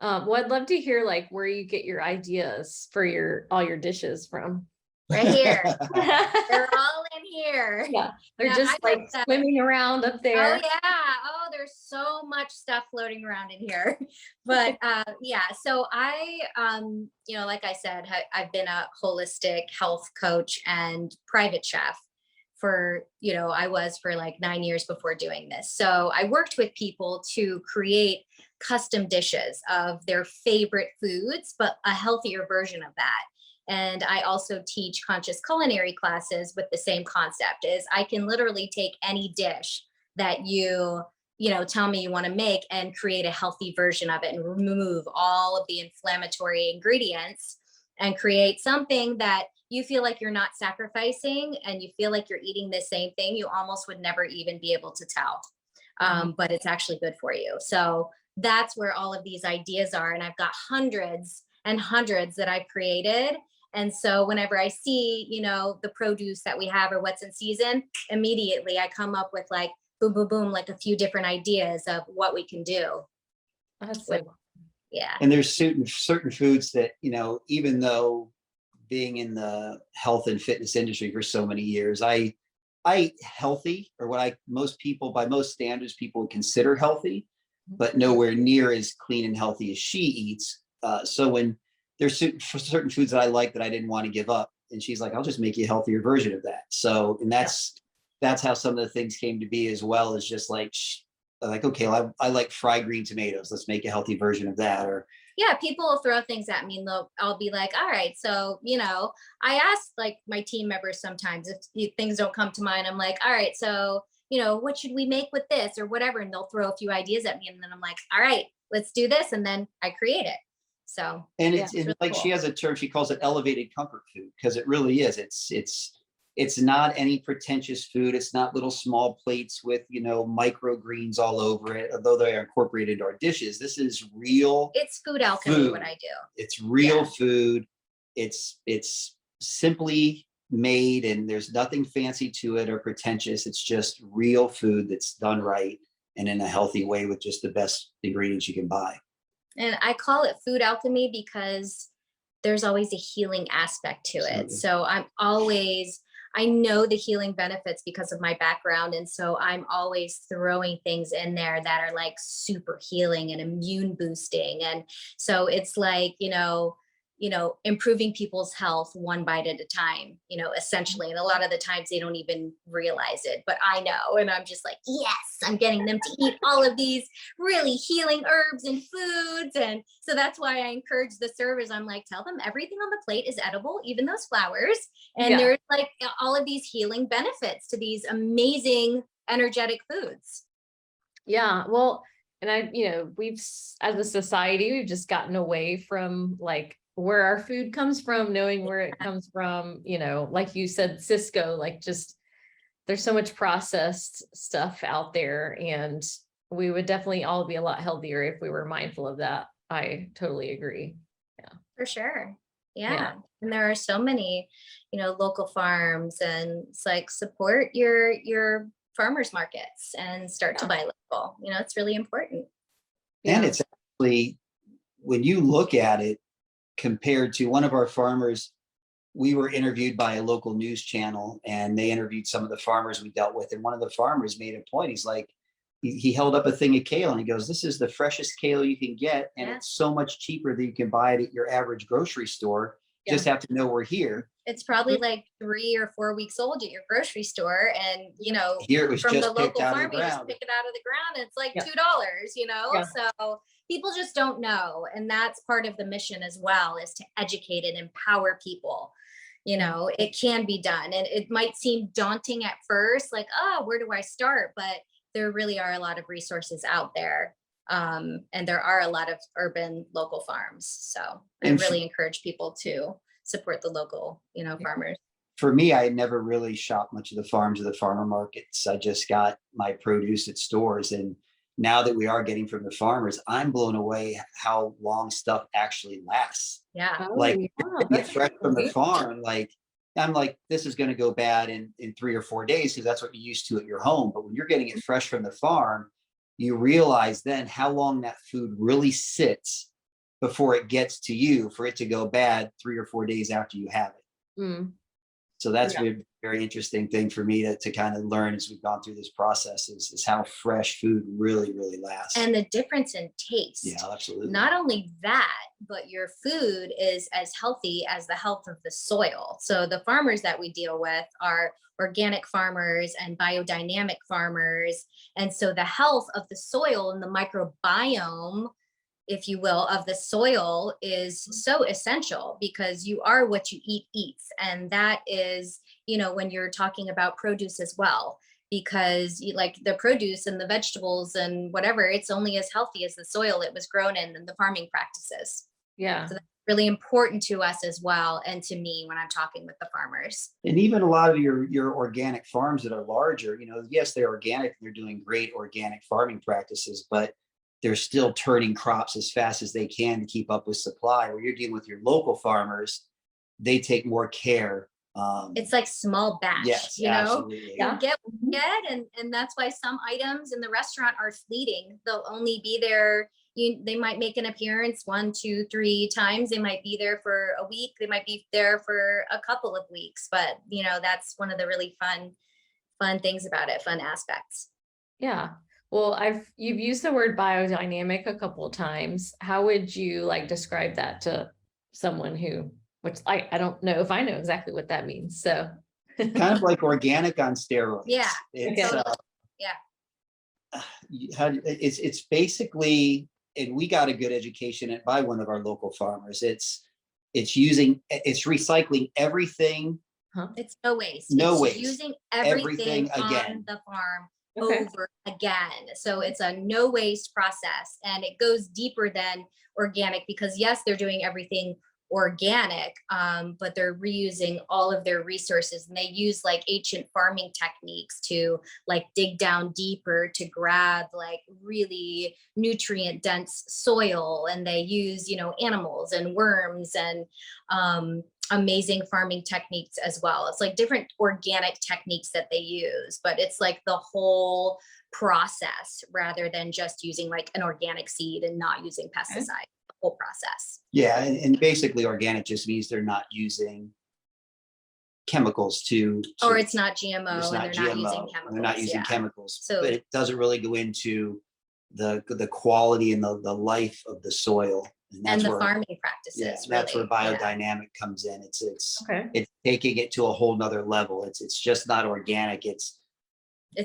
Speaker 1: Well, I'd love to hear where you get your ideas for all your dishes from.
Speaker 3: Right here. They're all in here.
Speaker 1: Yeah. They're
Speaker 3: Yeah,
Speaker 1: just
Speaker 3: I like that.
Speaker 1: swimming around up there.
Speaker 3: Oh yeah. Oh, there's so much stuff floating around in here. But so I like I said, I've been a holistic health coach and private chef for, I was for 9 years before doing this. So I worked with people to create custom dishes of their favorite foods, but a healthier version of that. And I also teach conscious culinary classes with the same concept. Is I can literally take any dish that tell me you want to make and create a healthy version of it and remove all of the inflammatory ingredients and create something that you feel like you're not sacrificing and you feel like you're eating the same thing. You almost would never even be able to tell. But it's actually good for you. So that's where all of these ideas are. And I've got hundreds and hundreds that I've created. And so whenever I see, the produce that we have or what's in season, immediately I come up with like, boom, boom, boom, like a few different ideas of what we can do.
Speaker 1: That's
Speaker 3: with,
Speaker 1: so
Speaker 3: yeah.
Speaker 2: And there's certain foods that, even though being in the health and fitness industry for so many years, I eat healthy, or what most people, by most standards, people would consider healthy, but nowhere near as clean and healthy as she eats. So when there's certain foods that I like that I didn't want to give up, and she's like, I'll just make you a healthier version of that. So, and that's how some of the things came to be, as well as just like okay, I like fried green tomatoes. Let's make a healthy version of that. Or
Speaker 3: yeah, people will throw things at me and I'll be like, all right, so, I ask like my team members sometimes if things don't come to mind. I'm like, all right, so, what should we make with this or whatever? And they'll throw a few ideas at me. And then I'm like, all right, let's do this. And then I create it. So,
Speaker 2: and
Speaker 3: it's
Speaker 2: it's
Speaker 3: really
Speaker 2: like
Speaker 3: cool.
Speaker 2: she has a term, she calls it elevated comfort food, because it really is. It's not any pretentious food. It's not little small plates with, microgreens all over it, although they are incorporated into our dishes. This is real.
Speaker 3: It's food alchemy, what I do.
Speaker 2: It's real food. It's simply made, and there's nothing fancy to it or pretentious. It's just real food that's done right and in a healthy way with just the best ingredients you can buy.
Speaker 3: And I call it food alchemy because there's always a healing aspect to it.
Speaker 2: Absolutely.
Speaker 3: So I know the healing benefits because of my background. And so I'm always throwing things in there that are like super healing and immune boosting. And so it's like, improving people's health one bite at a time, essentially. And a lot of the times they don't even realize it, but I know. And I'm just like, yes, I'm getting them to eat all of these really healing herbs and foods. And so that's why I encourage the servers. I'm like, tell them everything on the plate is edible, even those flowers. And there's like all of these healing benefits to these amazing, energetic foods.
Speaker 1: Yeah. Well, and we've, as a society, we've just gotten away from like where our food comes from, knowing where it comes from, like you said, Cisco, like just there's so much processed stuff out there, and we would definitely all be a lot healthier if we were mindful of that. I totally agree. Yeah.
Speaker 3: For sure. Yeah. And there are so many, local farms, and it's like support your farmers markets and start to buy local. It's really important.
Speaker 2: And it's actually, when you look at it, compared to one of our farmers, we were interviewed by a local news channel, and they interviewed some of the farmers we dealt with. And one of the farmers made a point. He's like, he held up a thing of kale and he goes, this is the freshest kale you can get. And it's so much cheaper than you can buy it at your average grocery store. Just have to know we're here.
Speaker 3: It's probably like 3 or 4 weeks old at your grocery store. And,
Speaker 2: here it was
Speaker 3: from
Speaker 2: just
Speaker 3: the local farm,
Speaker 2: you
Speaker 3: just pick it out of the ground. And it's like $2, So people just don't know. And that's part of the mission as well, is to educate and empower people. It can be done. And it might seem daunting at first, like, oh, where do I start? But there really are a lot of resources out there. And there are a lot of urban local farms. So I really encourage people to support the local, farmers.
Speaker 2: For me, I never really shopped much of the farms or the farmer markets. I just got my produce at stores. And now that we are getting from the farmers, I'm blown away how long stuff actually lasts.
Speaker 3: Yeah.
Speaker 2: Get fresh from the farm. Like, I'm like, this is going to go bad in 3 or 4 days, because that's what you're used to at your home. But when you're getting it fresh from the farm, you realize then how long that food really sits before it gets to you, for it to go bad 3 or 4 days after you have it. So that's
Speaker 1: Yeah.
Speaker 2: been a very interesting thing for me to kind of learn as we've gone through this process is how fresh food really, really lasts.
Speaker 3: And the difference in taste.
Speaker 2: Yeah, absolutely.
Speaker 3: Not only that, but your food is as healthy as the health of the soil. So the farmers that we deal with are organic farmers and biodynamic farmers. And so the health of the soil and the microbiome, if you will, of the soil is so essential because you are what you eat eats. And that is, when you're talking about produce as well, because like the produce and the vegetables and whatever, it's only as healthy as the soil it was grown in and the farming practices.
Speaker 1: Yeah.
Speaker 3: So that's really important to us as well. And to me, when I'm talking with the farmers.
Speaker 2: And even a lot of your organic farms that are larger, yes, they're organic, they're doing great organic farming practices, but they're still turning crops as fast as they can to keep up with supply. Where you're dealing with your local farmers, they take more care.
Speaker 3: It's like small batch,
Speaker 2: Yes,
Speaker 3: you know,
Speaker 2: absolutely.
Speaker 3: you get what you get, and that's why some items in the restaurant are fleeting. They'll only be there. They might make an appearance 1, 2, 3 times. They might be there for a week. They might be there for a couple of weeks. But that's one of the really fun things about it, fun aspects.
Speaker 1: Yeah. Well, you've used the word biodynamic a couple of times. How would you like describe that to someone which I don't know if I know exactly what that means. So
Speaker 2: Kind of like organic on steroids.
Speaker 3: Yeah.
Speaker 2: It's,
Speaker 1: Okay.
Speaker 2: it's basically, and we got a good education by one of our local farmers. It's recycling everything.
Speaker 3: It's no waste.
Speaker 2: No
Speaker 3: it's
Speaker 2: waste.
Speaker 3: Using everything
Speaker 2: again
Speaker 3: on the farm
Speaker 1: Okay.
Speaker 3: over again. So it's a no waste process, and it goes deeper than organic because yes, they're doing everything organic, but they're reusing all of their resources, and they use like ancient farming techniques to like dig down deeper to grab like really nutrient dense soil, and they use animals and worms and amazing farming techniques as well. It's like different organic techniques that they use, but it's like the whole process rather than just using like an organic seed and not using pesticides. The whole process.
Speaker 2: Yeah, and basically organic just means they're not using chemicals
Speaker 3: or it's not GMO,
Speaker 2: it's
Speaker 3: and
Speaker 2: not
Speaker 3: they're not
Speaker 2: GMO,
Speaker 3: using chemicals.
Speaker 2: they're not using
Speaker 3: yeah.
Speaker 2: chemicals.
Speaker 3: So,
Speaker 2: but it doesn't really go into the quality and the life of the soil.
Speaker 3: And the farming practices.
Speaker 2: Yeah, that's where biodynamic comes in. It's
Speaker 1: Okay.
Speaker 2: it's taking it to a whole nother level. It's just not organic. It's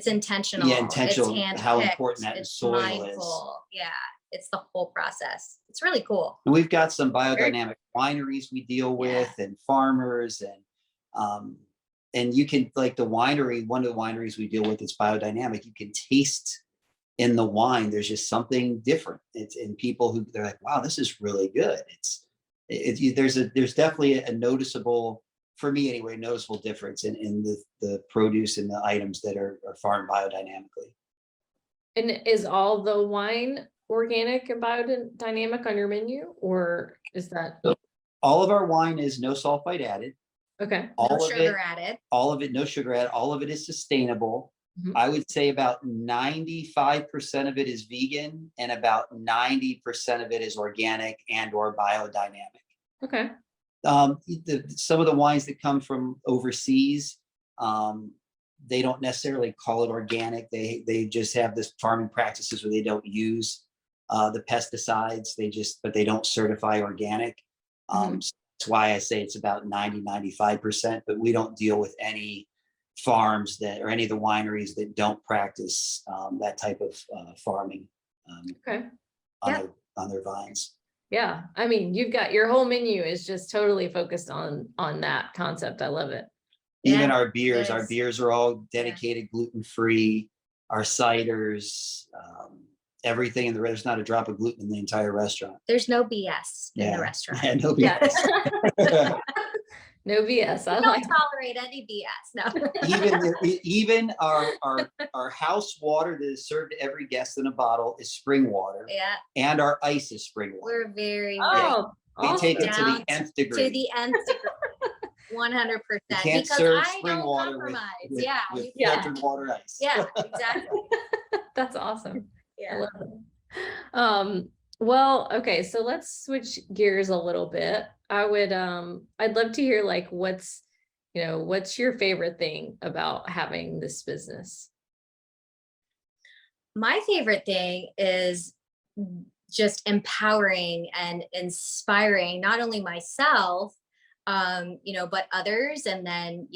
Speaker 3: intentional.
Speaker 2: Yeah, intentional.
Speaker 3: It's
Speaker 2: how
Speaker 3: handpicked.
Speaker 2: important that
Speaker 3: It's
Speaker 2: soil
Speaker 3: mindful. Yeah, it's the whole process. It's really cool.
Speaker 2: And we've got some biodynamic wineries we deal with, and farmers, and you can, like the winery, one of the wineries we deal with, it's biodynamic. You can taste in the wine, there's just something different. It's in people who they're like, wow, this is really good. There's definitely a noticeable, for me anyway, noticeable difference in the produce and the items that are farmed biodynamically.
Speaker 1: And is all the wine organic and biodynamic on your menu, or is that?
Speaker 2: So all of our wine is no sulfite added.
Speaker 1: Okay.
Speaker 2: All
Speaker 3: no
Speaker 2: of
Speaker 3: sugar
Speaker 2: it,
Speaker 3: added.
Speaker 2: all of it, no sugar added. All of it is sustainable.
Speaker 1: Mhm.
Speaker 2: I would say about 95% of it is vegan, and about 90% of it is organic and or biodynamic.
Speaker 1: Okay.
Speaker 2: Some of the wines that come from overseas, they don't necessarily call it organic. They just have this farming practices where they don't use the pesticides. But they don't certify organic. So that's why I say it's about 95%, but we don't deal with any farms or any of the wineries that don't practice that type of farming
Speaker 1: Okay.
Speaker 2: on their vines.
Speaker 1: Yeah. I mean, you've got your whole menu is just totally focused on that concept. I love it.
Speaker 2: Even
Speaker 3: Yeah,
Speaker 2: our beers are all dedicated gluten-free. Our ciders, everything there's not a drop of gluten in the entire restaurant.
Speaker 3: There's no BS in the restaurant.
Speaker 2: Yeah, no BS.
Speaker 1: No BS.
Speaker 3: I don't tolerate any BS.
Speaker 2: No. even our house water that is served to every guest in a bottle is spring water.
Speaker 3: Yeah.
Speaker 2: And our ice is spring water.
Speaker 3: We're very
Speaker 2: we take it to
Speaker 3: down
Speaker 2: the nth degree.
Speaker 3: To the nth degree. 100%.
Speaker 2: You can't
Speaker 3: because
Speaker 2: serve
Speaker 3: I
Speaker 2: spring
Speaker 3: don't
Speaker 2: water
Speaker 3: compromise.
Speaker 2: with filtered water ice.
Speaker 3: Yeah, exactly.
Speaker 1: That's awesome.
Speaker 3: Yeah.
Speaker 1: I love it. Well, okay, so let's switch gears a little bit. I'd love to hear like what's what's your favorite thing about having this business?
Speaker 3: My favorite thing is just empowering and inspiring not only myself, but others, and then,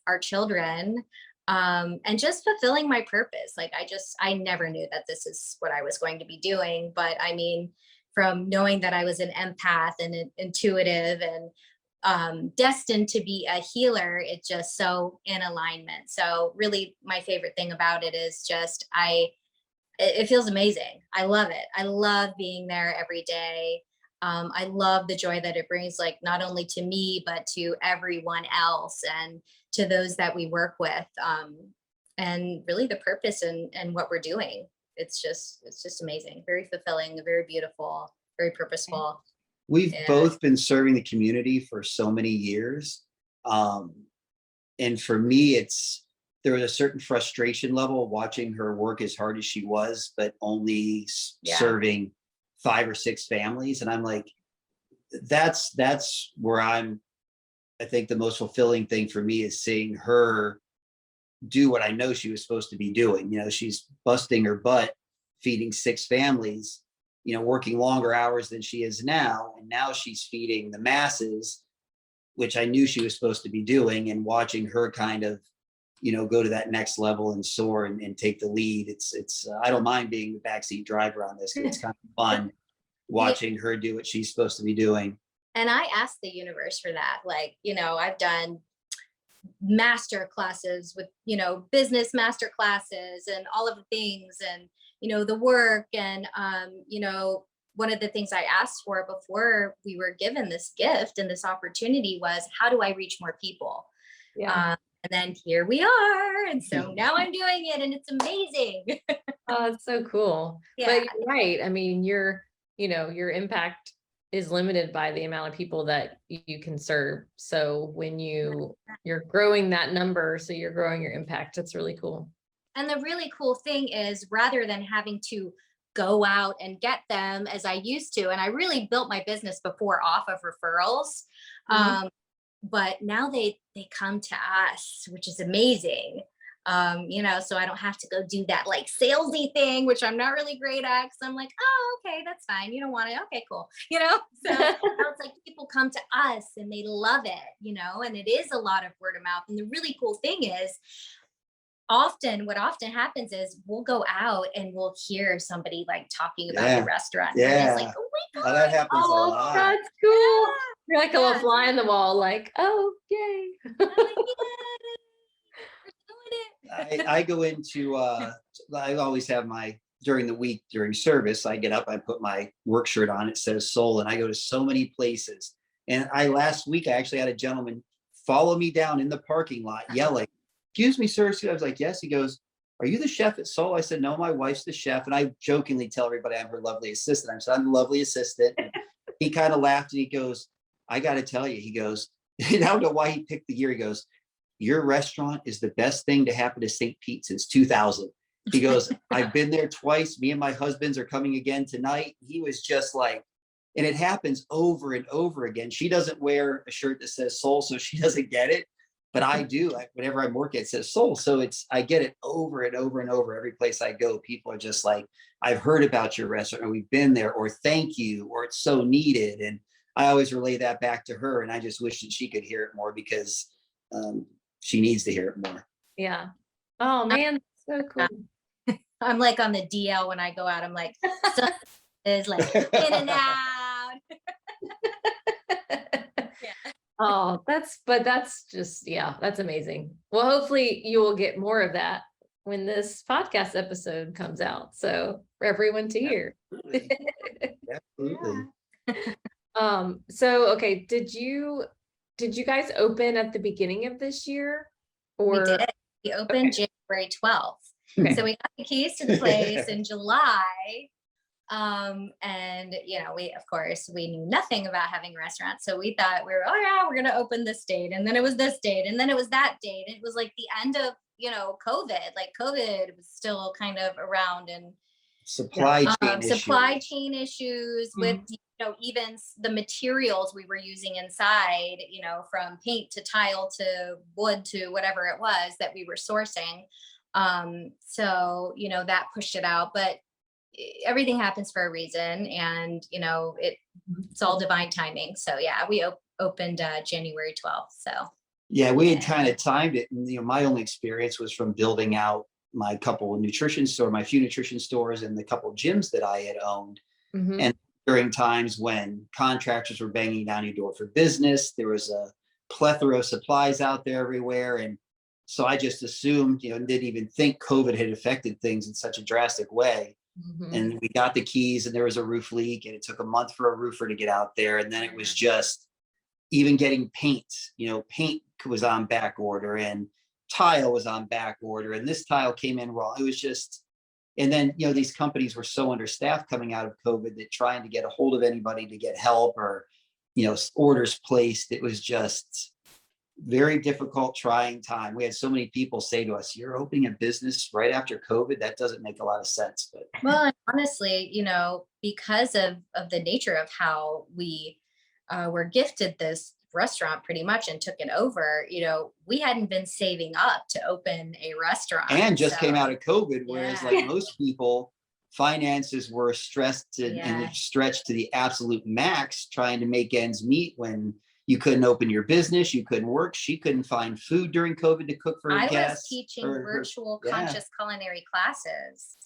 Speaker 3: our children, and just fulfilling my purpose. Like I never knew that this is what I was going to be doing, but I mean, from knowing that I was an empath and an intuitive and destined to be a healer, it's just so in alignment. So really my favorite thing about it is just it feels amazing. I love it. I love being there every day. I love the joy that it brings, like not only to me, but to everyone else and to those that we work with. And really the purpose and what we're doing. It's just amazing, very fulfilling, very beautiful, very purposeful.
Speaker 2: We've
Speaker 3: And
Speaker 2: both been serving the community for so many years. And for me, there was a certain frustration level watching her work as hard as she was, but only
Speaker 3: Yeah.
Speaker 2: serving 5 or 6 families. And I'm like, that's where I think the most fulfilling thing for me is seeing her do what I know she was supposed to be doing. She's busting her butt, feeding 6 families, working longer hours than she is now. And now she's feeding the masses, which I knew she was supposed to be doing, and watching her kind of, go to that next level and soar and take the lead. It's I don't mind being the backseat driver on this. It's kind of fun watching her do what she's supposed to be doing.
Speaker 3: and I asked the universe for that. Like, I've done master classes with, business master classes and all of the things, and the work, and one of the things I asked for before we were given this gift and this opportunity was, how do I reach more people?
Speaker 1: Yeah.
Speaker 3: And then here we are, and so now I'm doing it, and it's amazing.
Speaker 1: Oh, it's so cool.
Speaker 3: Yeah.
Speaker 1: But you're right. I mean, your impact is limited by the amount of people that you can serve. So when you're growing that number, so you're growing your impact, it's really cool.
Speaker 3: And the really cool thing is, rather than having to go out and get them as I used to, and I really built my business before off of referrals.
Speaker 1: Mhm.
Speaker 3: But now they come to us, which is amazing. So I don't have to go do that like salesy thing, which I'm not really great at, because I'm like, oh, okay, that's fine. You don't want it. Okay, cool. So now it's like people come to us and they love it, and it is a lot of word of mouth. And the really cool thing is, what often happens is we'll go out and we'll hear somebody like talking about the
Speaker 2: Yeah.
Speaker 3: restaurant. And we're just like,
Speaker 2: Yeah.
Speaker 3: oh my
Speaker 2: Oh,
Speaker 3: God.
Speaker 2: that happens a
Speaker 1: Oh,
Speaker 2: lot.
Speaker 1: that's cool. You're like a little
Speaker 3: Yeah.
Speaker 1: fly on the wall, like, oh, yay.
Speaker 3: I'm like, yeah, we're doing it.
Speaker 2: I go into I always have during the week, during service, I get up, I put my work shirt on, it says Soul, and I go to so many places. And last week I actually had a gentleman follow me down in the parking lot yelling, excuse me, sir. I was like, yes. He goes, are you the chef at Soul? I said, no, my wife's the chef. And I jokingly tell everybody I'm her lovely assistant. I said, I'm the lovely assistant. And he kind of laughed and he goes, I got to tell you, he goes, and I don't know why he picked the year. He goes, your restaurant is the best thing to happen to St. Pete since 2000. He goes, I've been there twice. Me and my husbands are coming again tonight. He was just like, and it happens over and over again. She doesn't wear a shirt that says Soul, so she doesn't get it. But I do. Whenever I'm working, it says Soul. So I get it over and over and over. Every place I go, people are just like, I've heard about your restaurant, or we've been there, or thank you, or it's so needed. And I always relay that back to her. And I just wish that she could hear it more, because she needs to hear it more.
Speaker 1: Yeah. Oh man, so cool.
Speaker 3: I'm like on the DL when I go out. I'm like, so is like in and out. Yeah.
Speaker 1: Oh, that's just, yeah, that's amazing. Well, hopefully you will get more of that when this podcast episode comes out. So for everyone to hear.
Speaker 2: Absolutely.
Speaker 1: So okay, did you guys open at the beginning of this year?
Speaker 3: We
Speaker 1: Or
Speaker 3: did. We opened January 12th.
Speaker 1: Okay.
Speaker 3: So we got the keys to the place in July. And we knew nothing about having a restaurant. So we thought we're going to open this date. And then it was this date. And then it was that date. And it was like the end of, COVID, like COVID was still kind of around. And
Speaker 2: Supply chain
Speaker 3: supply
Speaker 2: issues.
Speaker 3: chain issues with,
Speaker 1: Mhm.
Speaker 3: even the materials we were using inside, from paint to tile to wood to whatever it was that we were sourcing. So, that pushed it out, but everything happens for a reason, and, it's all divine timing. So yeah, we opened January 12th. So
Speaker 2: Yeah, we had
Speaker 3: yeah.
Speaker 2: kind of timed it. And, my only experience was from building out my couple of my few nutrition stores and the couple of gyms that I had owned.
Speaker 1: Mhm.
Speaker 2: And during times when contractors were banging down your door for business, there was a plethora of supplies out there everywhere. And so I just assumed, didn't even think COVID had affected things in such a drastic way.
Speaker 1: Mhm.
Speaker 2: And we got the keys and there was a roof leak and it took a month for a roofer to get out there. And then it was just even getting paint, paint was on back order and tile was on back order. And this tile came in raw. It was just, and then, these companies were so understaffed coming out of COVID that trying to get a hold of anybody to get help or, orders placed, it was just very difficult, trying time. We had so many people say to us, "You're opening a business right after COVID? That doesn't make a lot of sense." But
Speaker 3: Well, and honestly, because of the nature of how we were gifted this restaurant pretty much and took it over, we hadn't been saving up to open a restaurant.
Speaker 2: and just
Speaker 3: So
Speaker 2: came out of COVID, whereas like
Speaker 3: yeah,
Speaker 2: most people, finances were stressed and
Speaker 3: yeah.
Speaker 2: stretched to the absolute max, trying to make ends meet when you couldn't open your business, you couldn't work. She couldn't find food during COVID to cook for her
Speaker 3: I was
Speaker 2: guests
Speaker 3: teaching
Speaker 2: or her,
Speaker 3: virtual
Speaker 2: yeah.
Speaker 3: conscious culinary classes.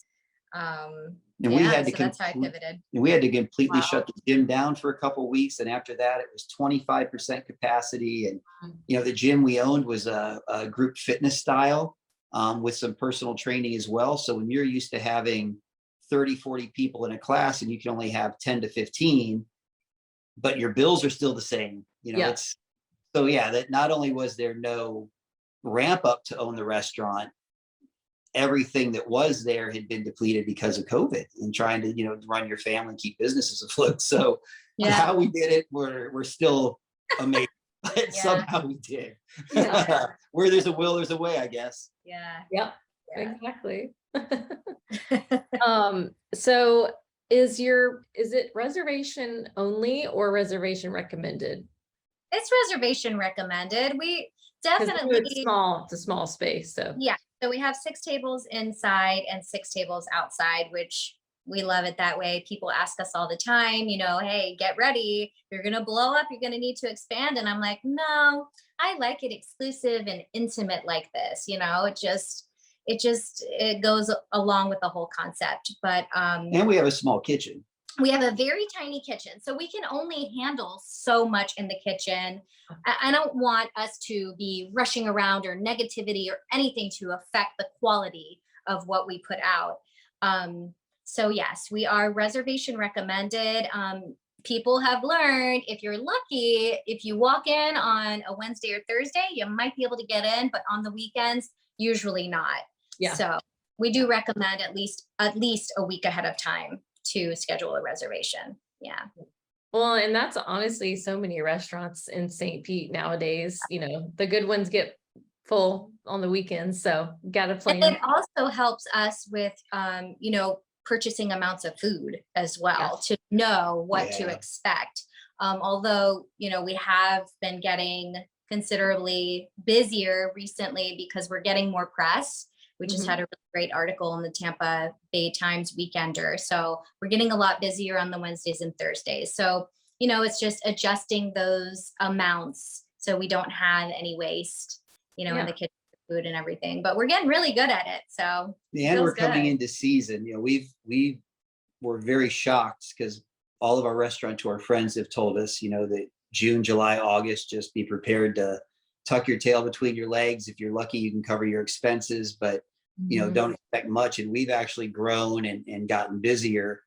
Speaker 2: And we
Speaker 3: Yeah,
Speaker 2: had to
Speaker 3: so that's how I pivoted.
Speaker 2: completely
Speaker 3: Wow.
Speaker 2: shut the gym down for a couple of weeks. And after that, it was 25% capacity. And, the gym we owned was a group fitness style with some personal training as well. So when you're used to having 30, 40 people in a class and you can only have 10 to 15, but your bills are still the same,
Speaker 1: Yeah.
Speaker 2: it's so, yeah, that not only was there no ramp up to own the restaurant, everything that was there had been depleted because of COVID and trying to, run your family and keep businesses afloat. So
Speaker 3: Yeah.
Speaker 2: how we did it, we're still amazed, but
Speaker 3: Yeah.
Speaker 2: somehow we did.
Speaker 3: Yeah.
Speaker 2: Where there's a will, there's a way, I guess.
Speaker 3: Yeah.
Speaker 1: Yep.
Speaker 3: Yeah.
Speaker 1: Exactly. So is it reservation only or reservation recommended?
Speaker 3: It's reservation recommended. We
Speaker 1: Because
Speaker 3: definitely,
Speaker 1: it's a small space. So
Speaker 3: yeah. So we have 6 tables inside and 6 tables outside, which we love it that way. People ask us all the time, hey, get ready. You're going to blow up. You're going to need to expand. And I'm like, no, I like it exclusive and intimate like this. It goes along with the whole concept. But
Speaker 2: And we have a small kitchen.
Speaker 3: we have a very tiny kitchen, so we can only handle so much in the kitchen. I don't want us to be rushing around or negativity or anything to affect the quality of what we put out. So yes, we are reservation recommended. People have learned, if you're lucky, if you walk in on a Wednesday or Thursday, you might be able to get in, but on the weekends, usually not.
Speaker 1: yeah.
Speaker 3: So we do recommend at least a week ahead of time to schedule a reservation. Yeah.
Speaker 1: Well, and that's honestly so many restaurants in St. Pete nowadays. The good ones get full on the weekends, so gotta
Speaker 3: And
Speaker 1: plan.
Speaker 3: it also helps us with, purchasing amounts of food as well, to know what to
Speaker 2: Yeah.
Speaker 3: expect. Although, we have been getting considerably busier recently because we're getting more press. We just
Speaker 1: Mhm.
Speaker 3: had a really great article in the Tampa Bay Times Weekender. So we're getting a lot busier on the Wednesdays and Thursdays. So, it's just adjusting those amounts so we don't have any waste, in
Speaker 1: Yeah.
Speaker 3: the kitchen, food and everything. But we're getting really good at it. So
Speaker 2: And
Speaker 3: feels
Speaker 2: we're coming
Speaker 3: good.
Speaker 2: into season. We were very shocked because all of our restaurateur friends have told us, that June, July, August, just be prepared to tuck your tail between your legs. If you're lucky, you can cover your expenses, but
Speaker 1: Mhm.
Speaker 2: don't expect much. And we've actually grown and gotten busier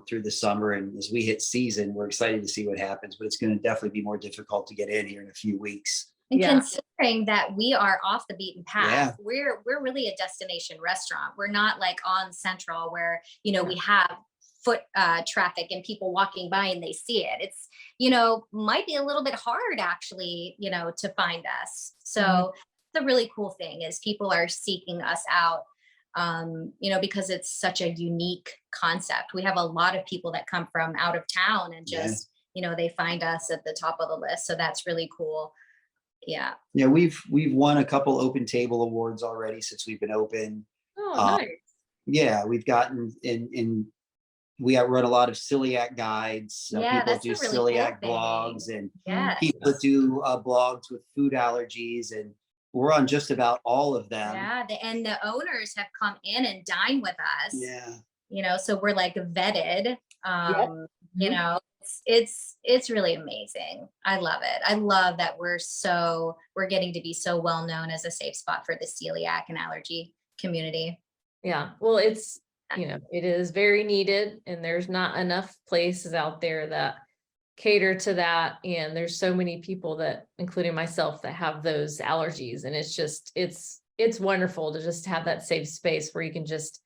Speaker 2: through the summer. And as we hit season, we're excited to see what happens. But it's going to definitely be more difficult to get in here in a few weeks.
Speaker 3: And
Speaker 1: Yeah.
Speaker 3: considering that we are off the beaten path,
Speaker 2: Yeah.
Speaker 3: we're really a destination restaurant. We're not like on Central where,
Speaker 1: Yeah.
Speaker 3: we have foot traffic and people walking by and they see it. It's, might be a little bit hard actually, to find us. So
Speaker 1: Mhm.
Speaker 3: the really cool thing is people are seeking us out. because it's such a unique concept. We have a lot of people that come from out of town and
Speaker 2: Yeah.
Speaker 3: just, they find us at the top of the list. So that's really cool. Yeah.
Speaker 2: Yeah, we've won a couple open table awards already since we've been open.
Speaker 1: Oh,
Speaker 2: Uh,
Speaker 1: nice.
Speaker 2: yeah, we've gotten we run a lot of celiac guides. So
Speaker 3: Yeah,
Speaker 2: people
Speaker 3: that's
Speaker 2: do
Speaker 3: a really cool
Speaker 2: celiac
Speaker 3: thing.
Speaker 2: blogs, and
Speaker 3: Yes.
Speaker 2: people do blogs with food allergies, and we're on just about all of them.
Speaker 3: Yeah. And the owners have come in and dined with us.
Speaker 2: Yeah.
Speaker 3: So we're like vetted.
Speaker 1: Yep.
Speaker 3: It's really amazing. I love it. I love that we're getting to be so well known as a safe spot for the celiac and allergy community.
Speaker 1: Yeah. Well, it is very needed, and there's not enough places out there that cater to that. And there's so many people that, including myself, that have those allergies. And it's wonderful to just have that safe space where you can just,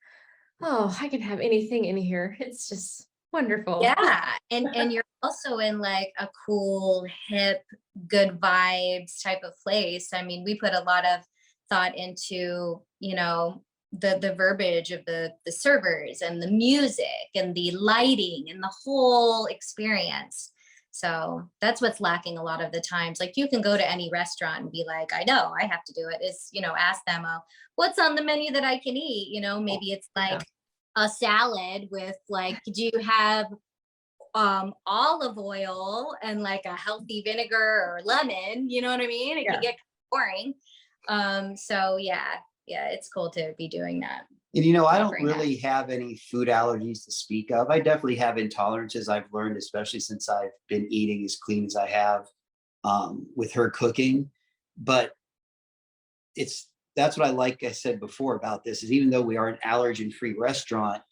Speaker 1: oh, I can have anything in here. It's just wonderful.
Speaker 3: Yeah. And you're also in like a cool, hip, good vibes type of place. I mean, we put a lot of thought into, the verbiage of the servers and the music and the lighting and the whole experience. So that's what's lacking a lot of the times. Like you can go to any restaurant and be like, I know I have to do it. Is, ask them, what's on the menu that I can eat? Maybe it's like a salad with like, do you have olive oil and like a healthy vinegar or lemon? You know what I mean? It can get boring. So yeah, it's cool to be doing that.
Speaker 2: And I don't really have any food allergies to speak of. I definitely have intolerances. I've learned, especially since I've been eating as clean as I have with her cooking. But that's what I said before about this, is even though we are an allergen-free restaurant,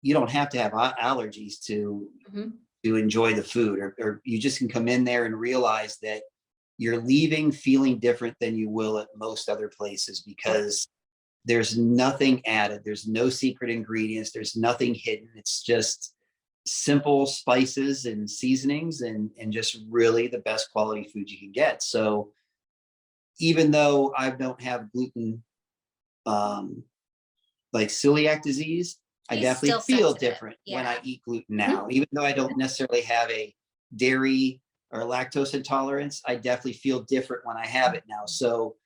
Speaker 2: you don't have to have allergies to enjoy the food, or you just can come in there and realize that you're leaving feeling different than you will at most other places, because there's nothing added. There's no secret ingredients. There's nothing hidden. It's just simple spices and seasonings and just really the best quality food you can get. So even though I don't have gluten, like celiac disease, I definitely feel different when I eat gluten now. Even though I don't necessarily have a dairy or lactose intolerance, I definitely feel different when I have it now. So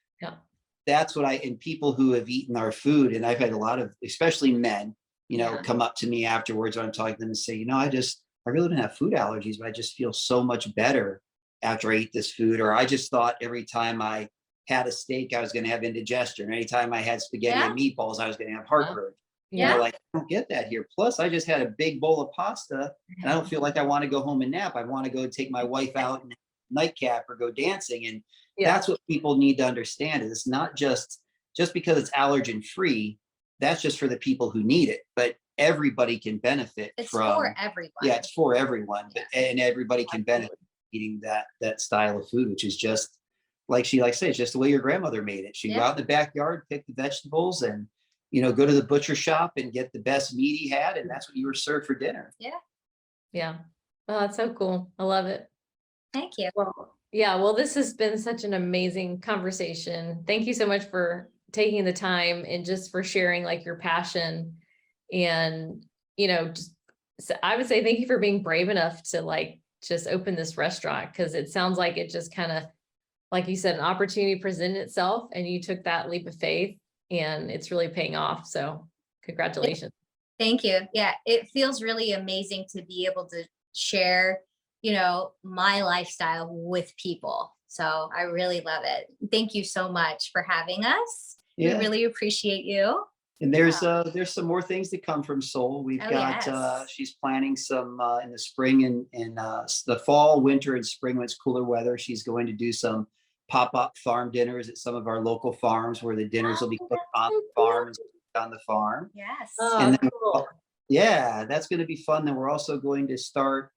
Speaker 2: that's what and people who have eaten our food, and I've had a lot of, especially men, come up to me afterwards when I'm talking to them and say, I really don't have food allergies, but I just feel so much better after I eat this food. Or I just thought every time I had a steak, I was going to have indigestion. Anytime I had spaghetti and meatballs, I was going to have heartburn. They're like, I don't get that here. Plus, I just had a big bowl of pasta, and I don't feel like I want to go home and nap. I want to go take my wife out in nightcap or go dancing. And that's what people need to understand. Is it's not just because it's allergen free. That's just for the people who need it. But everybody can benefit from.
Speaker 3: For everyone.
Speaker 2: Yeah, it's for everyone. And everybody can benefit from eating that style of food, which is just like she likes to say, it's just the way your grandmother made it. She'd go out in the backyard, pick the vegetables, and go to the butcher shop and get the best meat he had, and that's what you were served for dinner.
Speaker 1: Yeah. Well, that's so cool. I love it.
Speaker 3: Thank you.
Speaker 1: Well, this has been such an amazing conversation. Thank you so much for taking the time and just for sharing like your passion. And, I would say thank you for being brave enough to like just open this restaurant, because it sounds like it just kind of, like you said, an opportunity presented itself and you took that leap of faith, and it's really paying off. So congratulations.
Speaker 3: Thank you. Yeah, it feels really amazing to be able to share, my lifestyle with people. So I really love it. Thank you so much for having us. We really appreciate you.
Speaker 2: And there's some more things to come from Sol. We've got she's planning some in the spring and the fall, winter, and spring when it's cooler weather. She's going to do some pop-up farm dinners at some of our local farms, where the dinners will be cooked on the farm and on the farm.
Speaker 3: Yes.
Speaker 2: And then, that's going to be fun. Then we're also going to start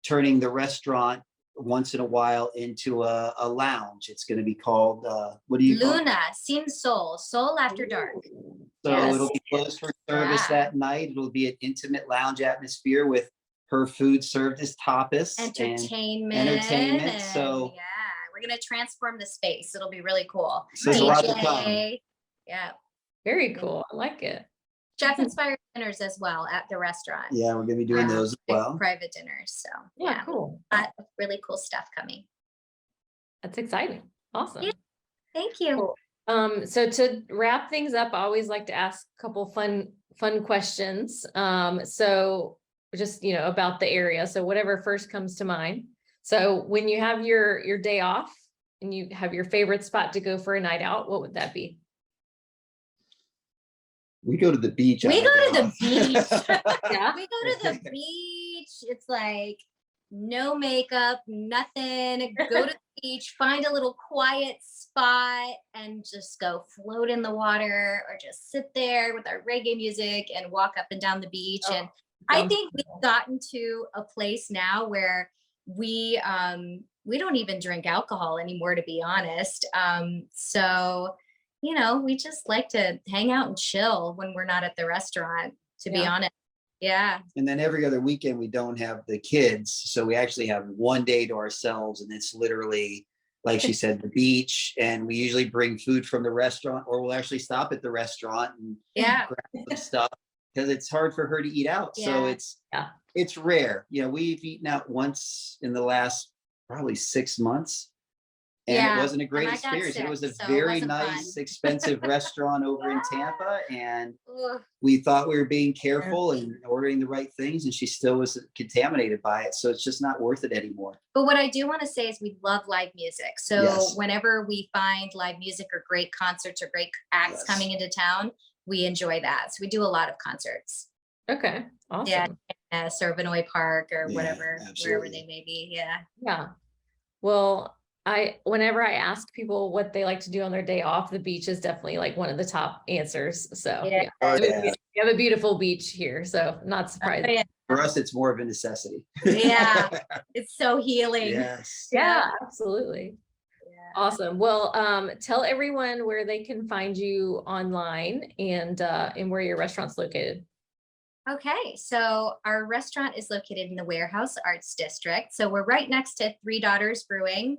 Speaker 2: turning the restaurant once in a while into a lounge. It's going to be called what do you call it?
Speaker 3: Luna Sin Soul After Dark.
Speaker 2: So it'll be closed for service that night. It'll be an intimate lounge atmosphere with her food served as tapas,
Speaker 3: entertainment.
Speaker 2: So
Speaker 3: we're gonna transform the space. It'll be really cool.
Speaker 2: So there's a lot to come.
Speaker 3: Yeah.
Speaker 1: Very cool. I like it.
Speaker 3: Chef inspired dinners as well at the restaurant.
Speaker 2: Yeah, we're gonna be doing those as well.
Speaker 3: Private dinners. So
Speaker 1: Yeah, cool.
Speaker 3: a lot of really cool stuff coming.
Speaker 1: That's exciting. Awesome.
Speaker 3: Yeah. Thank you.
Speaker 1: Cool. So to wrap things up, I always like to ask a couple fun questions. So just, about the area. So whatever first comes to mind. So when you have your day off and you have your favorite spot to go for a night out, what would that be?
Speaker 2: We go to the beach.
Speaker 3: We
Speaker 2: on
Speaker 3: go
Speaker 2: our
Speaker 3: to
Speaker 2: day
Speaker 3: the
Speaker 2: off.
Speaker 3: beach.
Speaker 1: Yeah.
Speaker 3: We go to the beach. It's like no makeup, nothing. Go to the beach, find a little quiet spot and just go float in the water or just sit there with our reggae music and walk up and down the beach.
Speaker 1: Oh,
Speaker 3: And I
Speaker 1: sounds
Speaker 3: think we've gotten to a place now where we don't even drink alcohol anymore, to be honest. So we just like to hang out and chill when we're not at the restaurant, to be
Speaker 1: Yeah.
Speaker 3: honest. Yeah.
Speaker 2: And then every other weekend we don't have the kids, so we actually have one day to ourselves, and it's literally, like she said, the beach. And we usually bring food from the restaurant, or we'll actually stop at the restaurant and
Speaker 3: Yeah.
Speaker 2: grab some stuff because it's hard for her to eat out. So
Speaker 3: Yeah.
Speaker 2: it's rare. We've eaten out once in the last probably 6 months. And
Speaker 3: Yeah,
Speaker 2: it wasn't a great
Speaker 3: and I got
Speaker 2: experience. It
Speaker 3: sick,
Speaker 2: was a
Speaker 3: so it
Speaker 2: very
Speaker 3: wasn't
Speaker 2: nice,
Speaker 3: fun.
Speaker 2: expensive restaurant over in Tampa. And
Speaker 3: Ugh.
Speaker 2: we thought we were being careful and ordering the right things, and she still was contaminated by it. So it's just not worth it anymore.
Speaker 3: But what I do want to say is we love live music. So
Speaker 2: Yes.
Speaker 3: whenever we find live music or great concerts or great acts
Speaker 2: Yes.
Speaker 3: coming into town, we enjoy that. So we do a lot of concerts.
Speaker 1: Okay. Awesome.
Speaker 3: Yeah. Servanoy Park or
Speaker 2: Yeah,
Speaker 3: whatever, wherever
Speaker 2: absolutely.
Speaker 3: they may be. Yeah.
Speaker 1: Yeah. Well, whenever I ask people what they like to do on their day off, the beach is definitely like one of the top answers. So
Speaker 3: Yeah.
Speaker 2: Oh,
Speaker 1: We
Speaker 2: yeah.
Speaker 1: have a beautiful beach here, so not surprising.
Speaker 3: Yeah.
Speaker 2: For us, it's more of a necessity.
Speaker 3: Yeah. It's so healing.
Speaker 2: Yes.
Speaker 1: Yeah, absolutely.
Speaker 3: Yeah.
Speaker 1: Awesome. Well, tell everyone where they can find you online and where your restaurant's located.
Speaker 3: Okay, so our restaurant is located in the Warehouse Arts District. So we're right next to Three Daughters Brewing.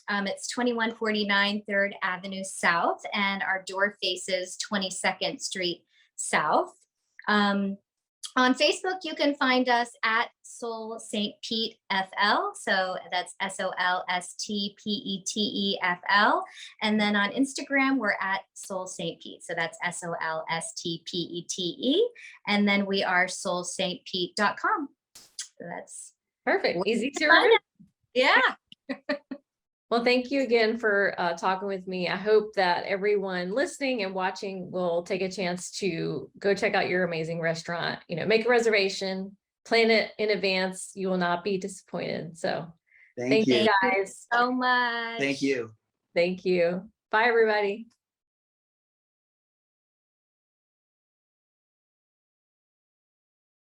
Speaker 3: It's 2149 3rd Avenue South, and our door faces 22nd Street South. On Facebook, you can find us at Sol St. Pete FL. So that's SOLSTPETEFL. And then on Instagram, we're at Sol St. Pete. So that's SOLSTPETE. And then we are solstpete.com. So that's
Speaker 1: Perfect. Easy to
Speaker 3: find
Speaker 1: remember.
Speaker 3: yeah.
Speaker 1: Well, thank you again for talking with me. I hope that everyone listening and watching will take a chance to go check out your amazing restaurant. Make a reservation, plan it in advance. You will not be disappointed. So
Speaker 2: Thank you.
Speaker 1: guys
Speaker 3: So much.
Speaker 2: Thank you.
Speaker 1: Thank you. Bye, everybody.